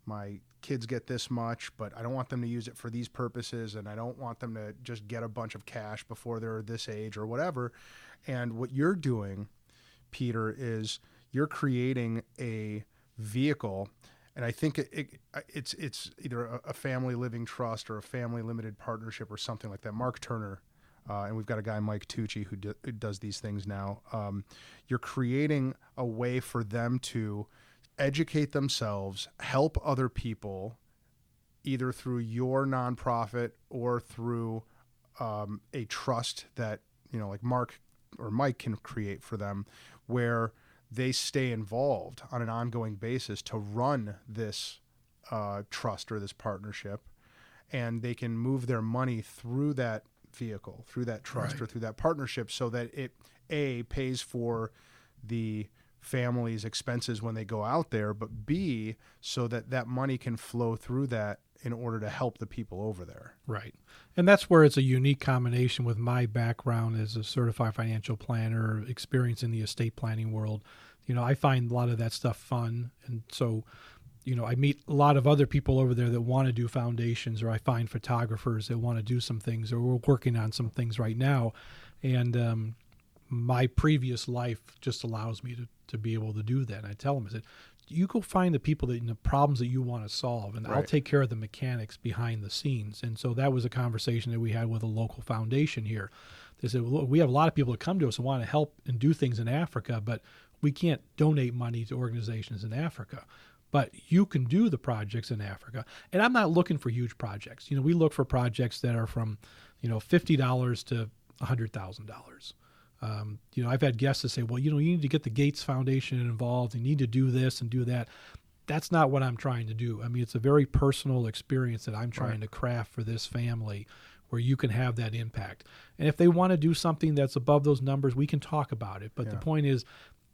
my kids get this much, but I don't want them to use it for these purposes, and I don't want them to just get a bunch of cash before they're this age or whatever. And what you're doing, Peter, is you're creating a vehicle, and I think it's either a family living trust or a family limited partnership or something like that. Mark Turner, and we've got a guy, Mike Tucci, who does these things now. You're creating a way for them to educate themselves, help other people, either through your nonprofit or through a trust that, like Mark or Mike can create for them, where they stay involved on an ongoing basis to run this trust or this partnership, and they can move their money through that vehicle, through that trust, right, or through that partnership, so that it pays for the family's expenses when they go out there, but B, so that money can flow through that in order to help the people over there. Right. And that's where it's a unique combination with my background as a certified financial planner, experience in the estate planning world. I find a lot of that stuff fun. And so, I meet a lot of other people over there that want to do foundations, or I find photographers that want to do some things, or we're working on some things right now. And my previous life just allows me to be able to do that. And I tell them, I said, you go find the people that the problems that you want to solve, and right, I'll take care of the mechanics behind the scenes. And so that was a conversation that we had with a local foundation here. They said, well, we have a lot of people that come to us and want to help and do things in Africa, but we can't donate money to organizations in Africa. But you can do the projects in Africa. And I'm not looking for huge projects. We look for projects that are from, $50 to $100,000. I've had guests that say, well, you need to get the Gates Foundation involved. You need to do this and do that. That's not what I'm trying to do. I mean, it's a very personal experience that I'm trying to craft for this family, where you can have that impact. And if they want to do something that's above those numbers, we can talk about it. But the point is,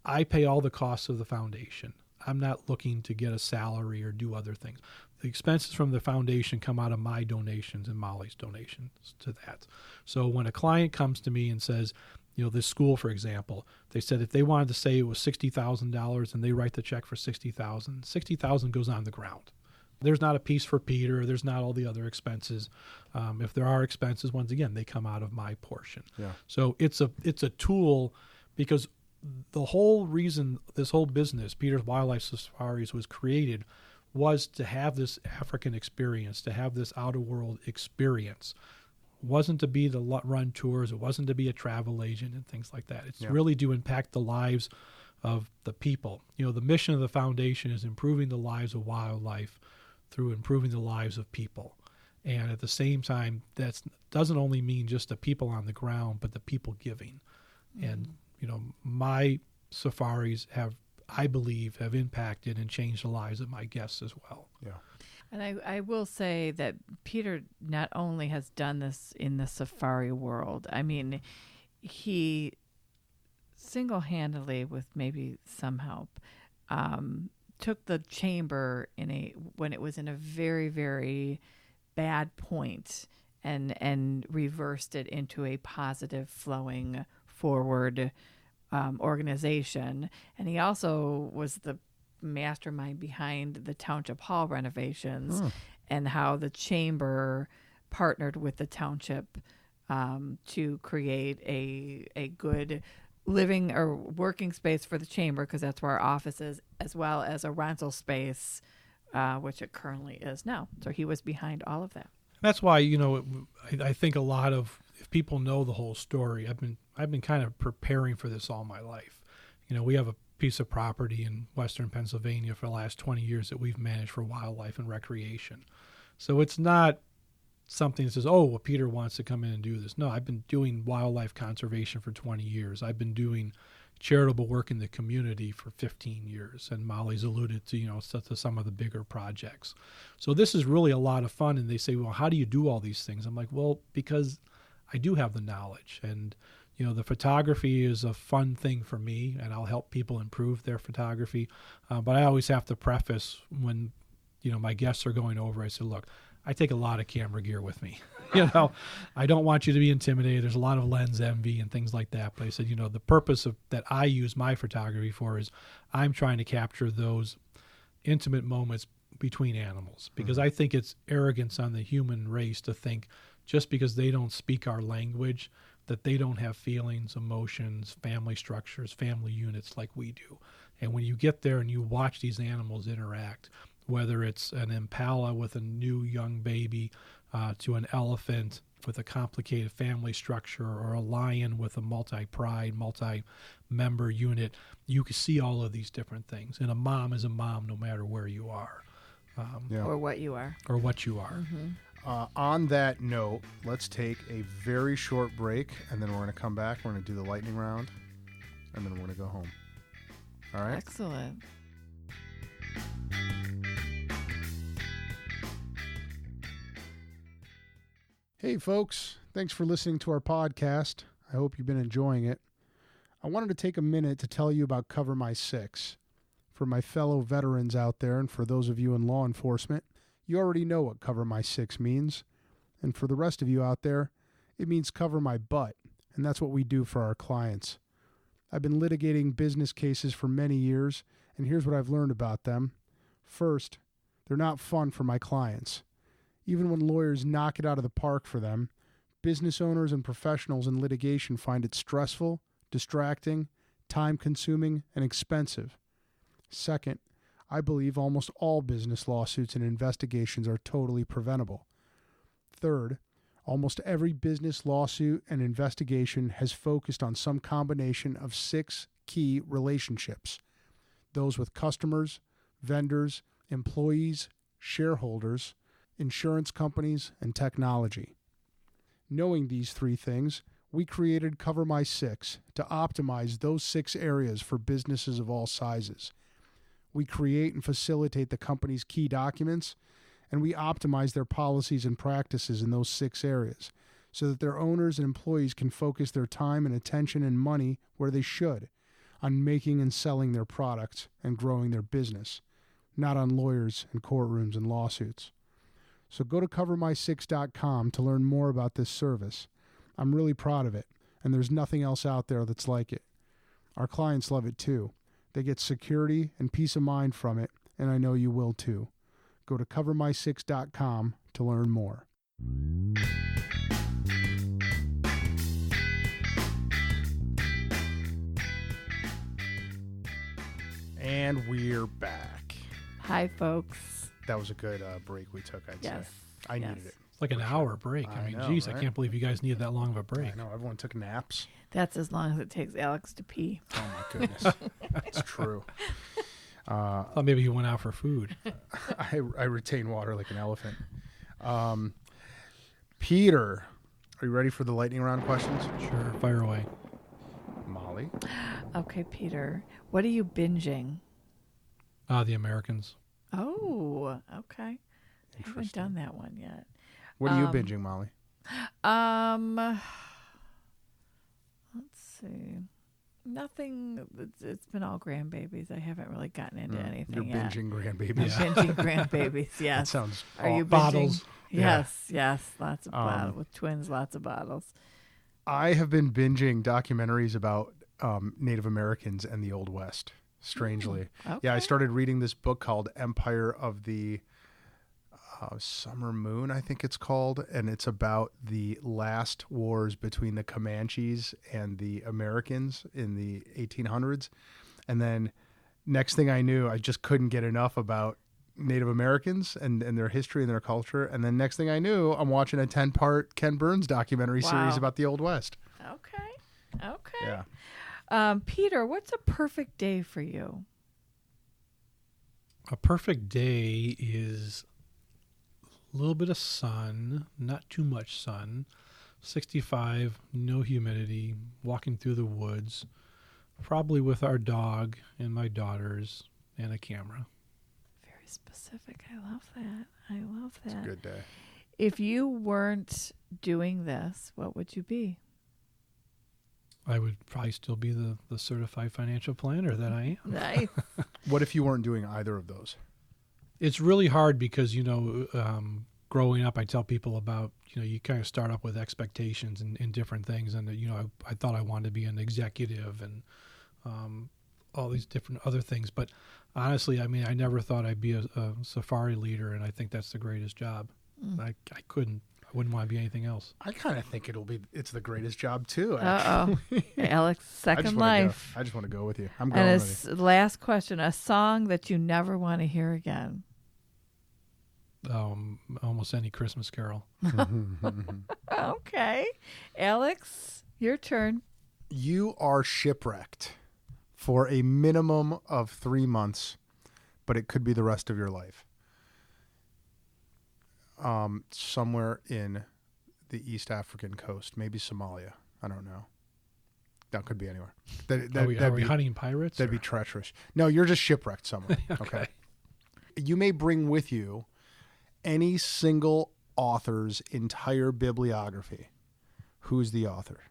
I pay all the costs of the foundation. I'm not looking to get a salary or do other things. The expenses from the foundation come out of my donations and Molly's donations to that. So when a client comes to me and says, this school, for example, they said if they wanted to say it was $60,000 and they write the check for $60,000, $60,000 goes on the ground. There's not a piece for Peter. There's not all the other expenses. If there are expenses, once again, they come out of my portion. Yeah. So it's a tool, because the whole reason this whole business, Peter's Wildlife Safaris, was created was to have this African experience, to have this outer world experience. It wasn't to be to run tours. It wasn't to be a travel agent and things like that. It's really to impact the lives of the people. The mission of the foundation is improving the lives of wildlife through improving the lives of people. And at the same time, that doesn't only mean just the people on the ground, but the people giving. Mm-hmm. And my safaris I believe, have impacted and changed the lives of my guests as well. Yeah. And I will say that Peter not only has done this in the safari world, I mean, he single-handedly, with maybe some help, took the chamber when it was in a very, very bad point and reversed it into a positive, flowing forward organization. And he also was the mastermind behind the Township Hall renovations and how the chamber partnered with the township to create a good living or working space for the chamber, because that's where our office is, as well as a rental space, which it currently is now. So he was behind all of that. That's why, I think a lot of, if people know the whole story. I've been kind of preparing for this all my life. We have a piece of property in western Pennsylvania for the last 20 years that we've managed for wildlife and recreation. So it's not something that says, oh, well, Peter wants to come in and do this. No, I've been doing wildlife conservation for 20 years. I've been doing charitable work in the community for 15 years. And Molly's alluded to, to some of the bigger projects. So this is really a lot of fun. And they say, well, how do you do all these things? I'm like, well, because I do have the knowledge. And, the photography is a fun thing for me, and I'll help people improve their photography. But I always have to preface when, my guests are going over, I say, look, I take a lot of camera gear with me. I don't want you to be intimidated. There's a lot of lens envy and things like that. But I said, the purpose that I use my photography for is I'm trying to capture those intimate moments between animals, because I think it's arrogance on the human race to think just because they don't speak our language that they don't have feelings, emotions, family structures, family units like we do. And when you get there and you watch these animals interact, whether it's an impala with a new young baby to an elephant with a complicated family structure, or a lion with a multi-pride, multi-member unit, you can see all of these different things. And a mom is a mom no matter where you are. Or what you are. Mm-hmm. On that note, let's take a very short break, and then we're going to come back. We're going to do the lightning round, and then we're going to go home. All right? Excellent. Hey, folks. Thanks for listening to our podcast. I hope you've been enjoying it. I wanted to take a minute to tell you about Cover My Six. For my fellow veterans out there, and for those of you in law enforcement, you already know what Cover My Six means. And for the rest of you out there, it means cover my butt. And that's what we do for our clients. I've been litigating business cases for many years, and here's what I've learned about them. First, they're not fun for my clients. Even when lawyers knock it out of the park for them, business owners and professionals in litigation find it stressful, distracting, time-consuming, and expensive. Second, I believe almost all business lawsuits and investigations are totally preventable. Third, almost every business lawsuit and investigation has focused on some combination of 6 key relationships: those with customers, vendors, employees, shareholders, insurance companies, and technology. Knowing these 3 things, we created Cover My Six to optimize those 6 areas for businesses of all sizes. We create and facilitate the company's key documents, and we optimize their policies and practices in those 6 areas so that their owners and employees can focus their time and attention and money where they should, on making and selling their products and growing their business, not on lawyers and courtrooms and lawsuits. So go to covermysix.com to learn more about this service. I'm really proud of it, and there's nothing else out there that's like it. Our clients love it too. They get security and peace of mind from it, and I know you will too. Go to covermysix.com to learn more. And we're back. Hi, folks. That was a good break we took, I'd say. I needed it. It's like an hour break. I mean, geez, right? I can't believe you guys needed that long of a break. I know, everyone took naps. That's as long as it takes Alex to pee. Oh, my goodness. That's true. I thought maybe you went out for food. I retain water like an elephant. Peter, are you ready for the lightning round questions? Sure, fire away. Molly? Okay, Peter. What are you binging? The Americans. Oh, okay. I haven't done that one yet. What are you binging, Molly? Let's see. Nothing. It's been all grandbabies. I haven't really gotten into anything You're yet. binging grandbabies. I'm binging grandbabies. Yes. That sounds Are you binging? Bottles. Yes. Lots of bottles. With twins, lots of bottles. I have been binging documentaries about Native Americans and the Old West, strangely. Okay. Yeah, I started reading this book called Empire of the Summer Moon, I think it's called, and it's about the last wars between the Comanches and the Americans in the 1800s. And then next thing I knew, I just couldn't get enough about Native Americans and their history and their culture. And then next thing I knew, I'm watching a 10-part Ken Burns documentary series about the Old West. Okay. Yeah. Peter, what's a perfect day for you? A perfect day is a little bit of sun, not too much sun, 65, no humidity, walking through the woods, probably with our dog and my daughters and a camera. Very specific. I love that. It's a good day. If you weren't doing this, what would you be? I would probably still be the certified financial planner that I am. Nice. What if you weren't doing either of those? It's really hard because, growing up, I tell people about, you kind of start up with expectations and different things. And, I thought I wanted to be an executive and all these different other things. But honestly, I mean, I never thought I'd be a safari leader. And I think that's the greatest job. I wouldn't want to be anything else. I kind of think it's the greatest job too. Actually. Alex, second life. I just want to go with you. I'm going with you. Last question, a song that you never want to hear again. Almost any Christmas carol. Okay. Alex, your turn. You are shipwrecked for a minimum of 3 months, but it could be the rest of your life. Somewhere in the East African coast, maybe Somalia. I don't know. That could be anywhere. Are we hunting pirates? That'd be treacherous. No, you're just shipwrecked somewhere. Okay. You may bring with you any single author's entire bibliography. Who's the author?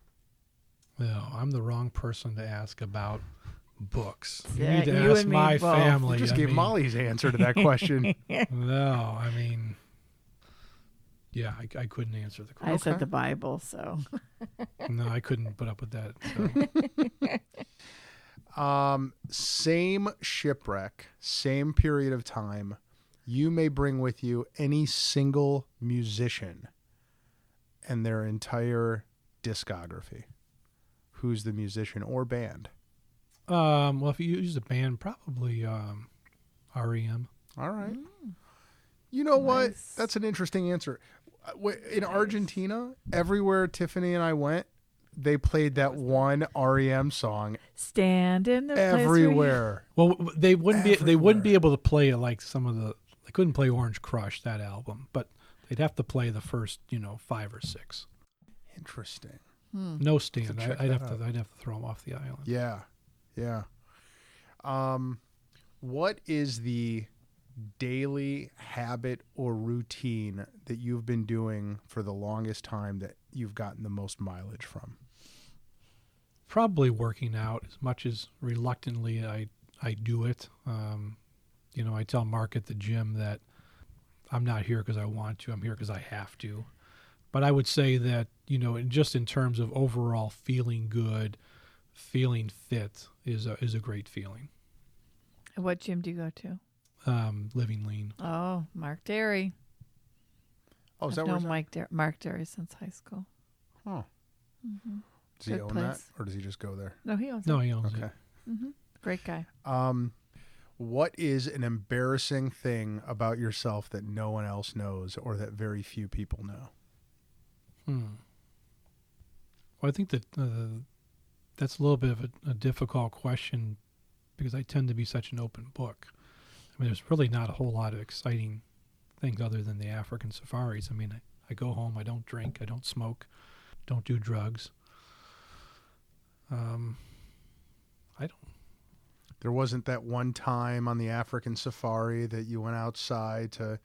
Well, I'm the wrong person to ask about books. Yeah, you need to you ask and me my both. family. You just gave Molly's answer to that question. No, I mean, yeah, I couldn't answer the question. I said the Bible, so. No, I couldn't put up with that. So. Same shipwreck, same period of time. You may bring with you any single musician and their entire discography. Who's the musician or band? Well, if you use a band, probably REM. All right. You know what? That's an interesting answer. In Argentina, everywhere Tiffany and I went, they played that one REM song. Stand in the everywhere. Well, they wouldn't be able to play it like some of the. They couldn't play Orange Crush, that album, but they'd have to play the first 5 or 6. Interesting. No stand. I'd have to throw them off the island. Yeah. What is the daily habit or routine that you've been doing for the longest time that you've gotten the most mileage from? Probably working out, as much as reluctantly I do it. I tell Mark at the gym that I'm not here because I want to. I'm here because I have to. But I would say that, just in terms of overall feeling good, feeling fit is a great feeling. What gym do you go to? Living Lean. Oh, Mark Derry. Oh, is I've that known where Mark Derry since high school. Oh. Mm-hmm. Does he own that, or does he just go there? No, he owns it. No, he owns Okay. it. Mm-hmm. Great guy. What is an embarrassing thing about yourself that no one else knows or that very few people know? Well, I think that that's a little bit of a difficult question because I tend to be such an open book. I mean, there's really not a whole lot of exciting things other than the African safaris. I mean, I go home, I don't drink, I don't smoke, don't do drugs. I don't. There wasn't that one time on the African safari that you went outside to,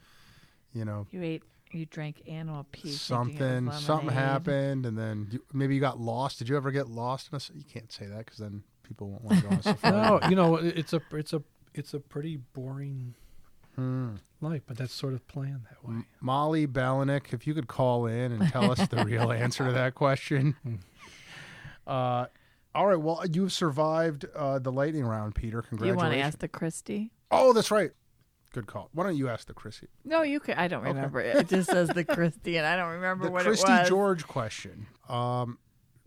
You drank animal pee. Something happened, and then maybe you got lost. Did you ever get lost? You can't say that because then people won't want to go on a safari. No, it's a pretty boring life, but that's sort of planned that way. Molly Balunek, if you could call in and tell us the real answer to that question. All right, well, you've survived the lightning round, Peter. Congratulations. You want to ask the Christie? Oh, that's right. Good call. Why don't you ask the Christie? No, you can. I don't remember. It just says the Christie, and I don't remember what it was. The Christie George question.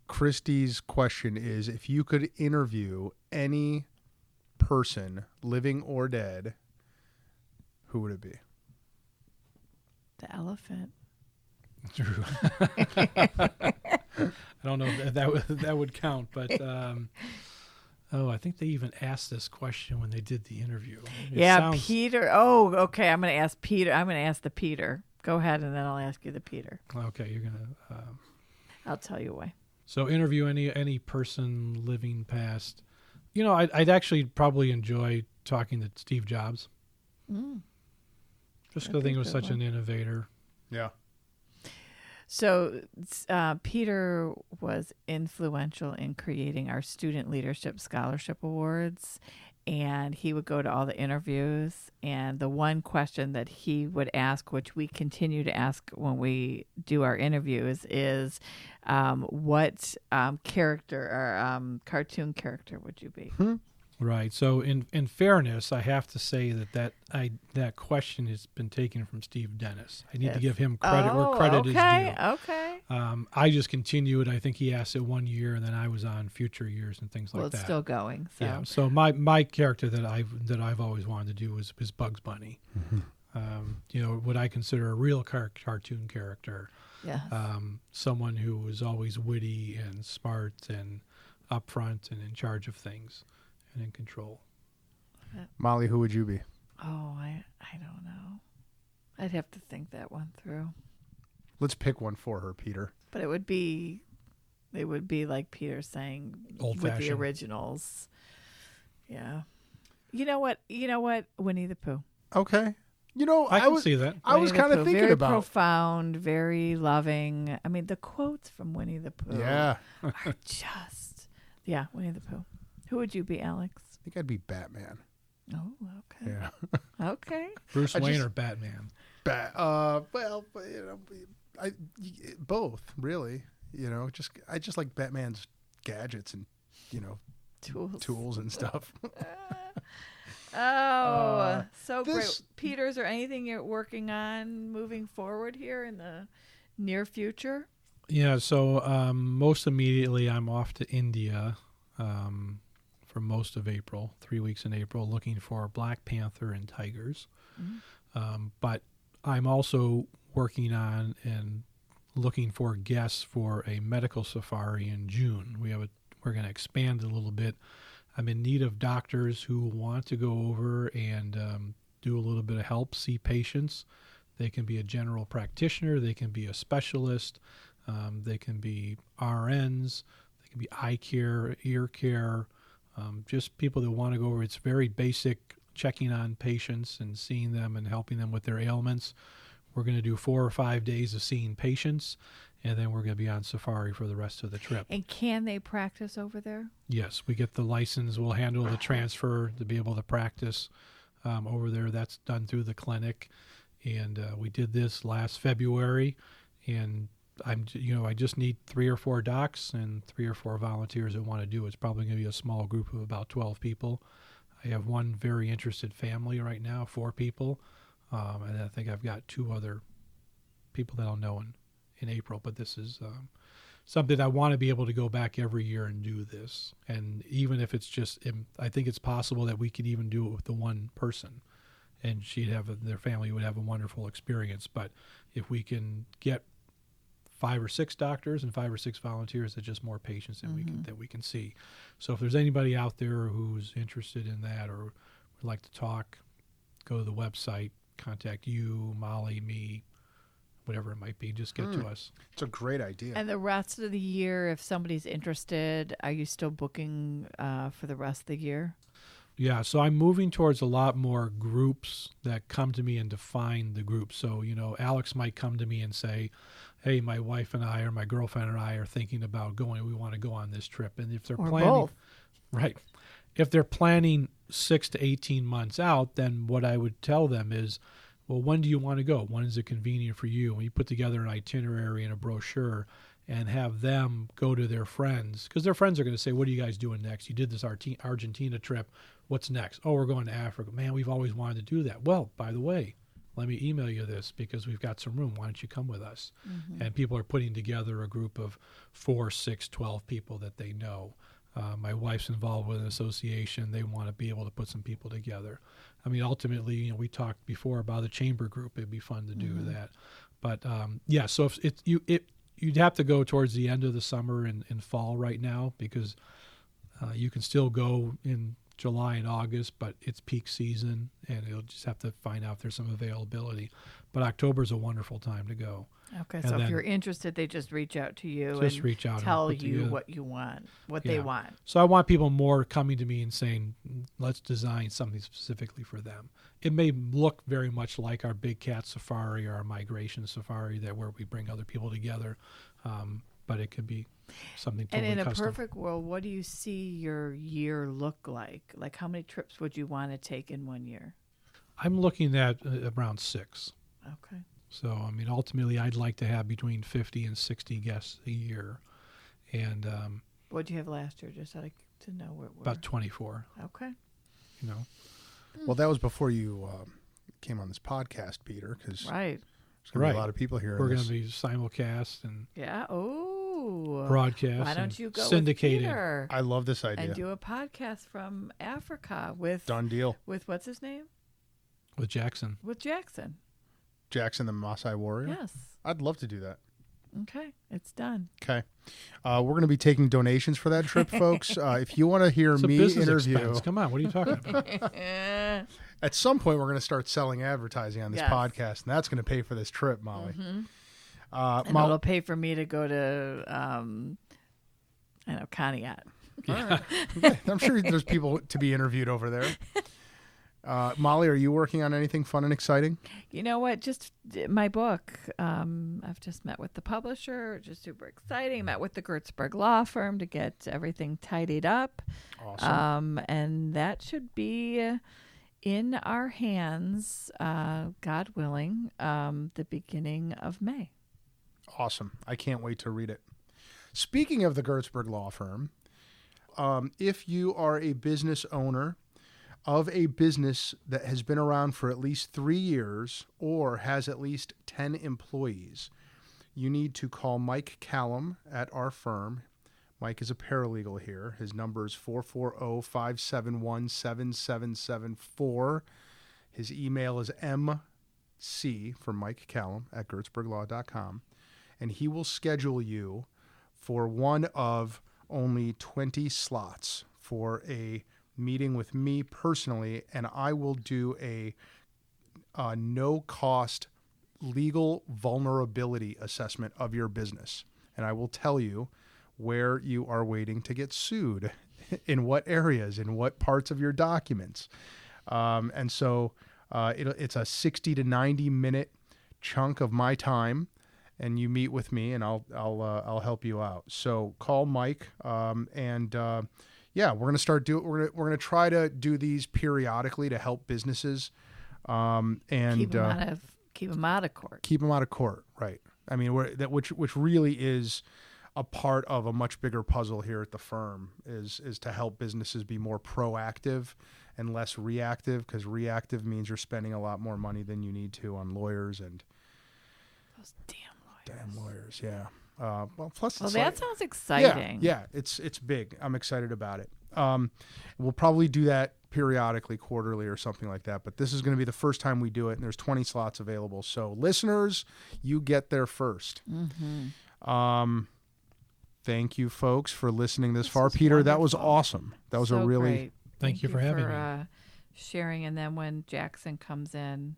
Christie's question is, if you could interview any person, living or dead, who would it be? The elephant. True. I don't know if that would count, but I think they even asked this question when they did the interview. Peter. Oh, okay. I'm going to ask Peter. I'm going to ask the Peter. Go ahead, and then I'll ask you the Peter. Okay, you're going to... I'll tell you why. So interview any person living past. I'd actually probably enjoy talking to Steve Jobs. Just because I think he was such an innovator. Yeah. So Peter was influential in creating our Student Leadership Scholarship Awards, and he would go to all the interviews. And the one question that he would ask, which we continue to ask when we do our interviews, is what character or cartoon character would you be? Right. So in fairness, I have to say that question has been taken from Steve Dennis. I need to give him credit where credit is due. Okay. I just continue it. I think he asked it one year, and then I was on future years and things like that. Well, it's still going. So. Yeah. So my character that I've always wanted to do is Bugs Bunny. Mm-hmm. What I consider a real cartoon character. Yes. Someone who was always witty and smart and upfront and in charge of things. And in control. Molly, who would you be? Oh, I don't know. I'd have to think that one through. Let's pick one for her, Peter. But it would be like Peter saying with the originals. Yeah. You know what? Winnie the Pooh. Okay. I can see that. I was kind of thinking very about profound, very loving. I mean, the quotes from Winnie the Pooh are just Winnie the Pooh. Who would you be, Alex? I think I'd be Batman. Oh, okay. Yeah. Okay. Bruce Wayne or Batman? Both really. I just like Batman's gadgets and tools and stuff. So great. Peter, is there anything you're working on moving forward here in the near future? Yeah. So most immediately, I'm off to India. For most of April, 3 weeks in April, looking for Black Panther and tigers. Mm-hmm. But I'm also working on and looking for guests for a medical safari in June. We're going to expand a little bit. I'm in need of doctors who want to go over and do a little bit of help, see patients. They can be a general practitioner. They can be a specialist. They can be RNs. They can be eye care, ear care. Just people that want to go over. It's very basic checking on patients and seeing them and helping them with their ailments. We're going to do 4 or 5 days of seeing patients, and then we're going to be on safari for the rest of the trip. And can they practice over there? Yes, we get the license. We'll handle the transfer to be able to practice over there. That's done through the clinic, and we did this last February, and I just need 3 or 4 docs and 3 or 4 volunteers that want to do it. It's probably going to be a small group of about 12 people. I have one very interested family right now, 4 people, and I think I've got 2 other people that I'll know in April. But this is something I want to be able to go back every year and do this. And even if it's I think it's possible that we could even do it with the one person, and their family would have a wonderful experience. But if we can get 5 or 6 doctors and 5 or 6 volunteers, that's just more patients that we can see. So if there's anybody out there who's interested in that or would like to talk, go to the website, contact you, Molly, me, whatever it might be. Just get to us. It's a great idea. And the rest of the year, if somebody's interested, are you still booking for the rest of the year? Yeah, so I'm moving towards a lot more groups that come to me and define the group. So, Alex might come to me and say, hey, my wife and I or my girlfriend and I are thinking about going. We want to go on this trip. And if they're planning, both. Right. If they're planning 6 to 18 months out, then what I would tell them is, well, when do you want to go? When is it convenient for you? And you put together an itinerary and a brochure and have them go to their friends, because their friends are going to say, what are you guys doing next? You did this Argentina trip. What's next? Oh, we're going to Africa. Man, we've always wanted to do that. Well, by the way, let me email you this because we've got some room. Why don't you come with us? Mm-hmm. And people are putting together a group of 4, 6, 12 people that they know. My wife's involved with an association. They want to be able to put some people together. I mean, ultimately, we talked before about a chamber group. It'd be fun to do that. But so if you'd have to go towards the end of the summer and fall right now, because you can still go in July and August, but it's peak season, and you'll just have to find out if there's some availability. But October is a wonderful time to go. Okay, And so if then- you're interested, they just reach out to you Just reach out and tell put you together- what you want, what they want. So I want people more coming to me and saying, let's design something specifically for them. It may look very much like our big cat safari or our migration safari, where we bring other people together, but it could be something totally And in custom. a perfect world, what do you see your year look like? Like, how many trips would you want to take in 1 year? I'm looking at around 6. Okay. So, I mean, ultimately, I'd like to have between 50 and 60 guests a year, and What did you have last year? Just out to know where we're. about 24. Okay. You know, Well, that was before you came on this podcast, Peter, because Right. there's going to be Right. a lot of people here. we're going to be simulcast and Yeah. Oh. broadcast. Why don't and you go syndicated. with Peter I love this idea. and do a podcast from Africa with Done deal. with what's his name? with Jackson? With Jackson. Jackson, the Maasai warrior. Yes. I'd love to do that. Okay. It's done. Okay. We're going to be taking donations for that trip, folks. If you want to hear It's a me business interview, expense. Come on, what are you talking about? at some point we're going to start selling advertising on this Yes. podcast, and that's going to pay for this trip, Molly. And Molly, it'll pay for me to go to Conneaut. I'm sure there's people to be interviewed over there. Molly, are you working on anything fun and exciting? You know what? Just my book. I've just met with the publisher. Just super exciting. Met with the Gertzberg Law Firm to get everything tidied up. Awesome. And that should be in our hands, God willing, the beginning of May. Awesome. I can't wait to read it. Speaking of the Gertzberg Law Firm, if you are a business owner of a business that has been around for at least 3 years or has at least 10 employees, you need to call Mike Callum at our firm. Mike is a paralegal here. His number is 440-571-7774. His email is mc for Mike Callum at gertzberglaw.com. And he will schedule you for one of only 20 slots for a meeting with me personally, and I will do a no-cost legal vulnerability assessment of your business. And I will tell you where you are waiting to get sued, in what areas, in what parts of your documents. And so it's a 60 to 90 minute chunk of my time, and you meet with me, and I'll help you out. So call Mike, yeah, we're gonna start we're gonna try to do these periodically to help businesses, and Keep them out of court. Keep them out of court, right? I mean, which really is a part of a much bigger puzzle here at the firm is to help businesses be more proactive and less reactive, because reactive means you're spending a lot more money than you need to on lawyers and Those damn lawyers. damn lawyers. Yeah. Plus, Well, it's that like, sounds exciting. Yeah, it's big. I'm excited about it. We'll probably do that periodically, quarterly or something like that. But this is going to be the first time we do it, and there's 20 slots available. So listeners, you get there first. Mm-hmm. Thank you, folks, for listening this far. was Peter, that was wonderful. awesome. That was So a really great. Thank you for having me. Sharing. And then when Jackson comes in,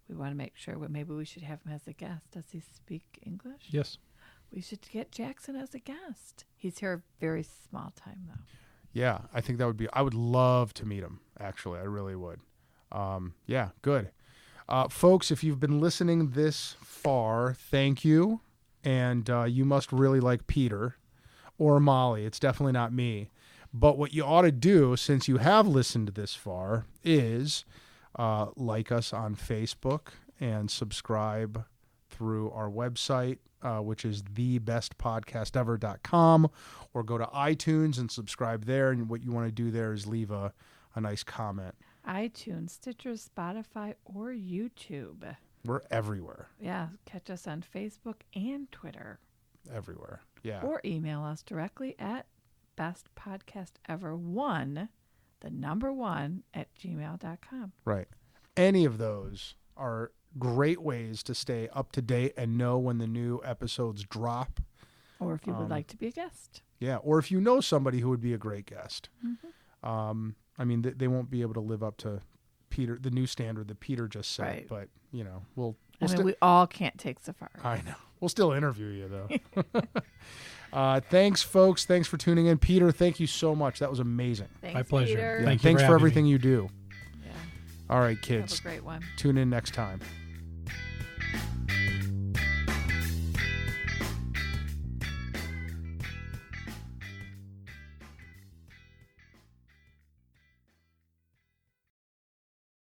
we want to make sure maybe we should have him as a guest. Does he speak English? Yes. We should get Jackson as a guest. He's here a very small time, though. Yeah, I think that would be. I would love to meet him. Actually, I really would. Yeah, good. Folks, if you've been listening this far, thank you. And you must really like Peter or Molly. It's definitely not me. But what you ought to do, since you have listened this far, is like us on Facebook and subscribe through our website, which is thebestpodcastever.com, or go to iTunes and subscribe there. And what you want to do there is leave a nice comment. iTunes, Stitcher, Spotify, or YouTube. We're everywhere. Yeah, catch us on Facebook and Twitter. Everywhere. Yeah. Or email us directly at Best.Podcast.Ever1, the number 1 at gmail.com. Right. Any of those are great ways to stay up to date and know when the new episodes drop. Or if you would like to be a guest. Yeah. Or if you know somebody who would be a great guest. Mm-hmm. I mean, they won't be able to live up to Peter, the new standard that Peter just set, Right. but we all can't take safari. I know. We'll still interview you though. Thanks, folks. Thanks for tuning in. Peter, thank you so much. That was amazing. Thanks, My pleasure. Peter. Thank you Thanks for having everything me. you do. Yeah. All right, Have kids. a great one. Tune in next time.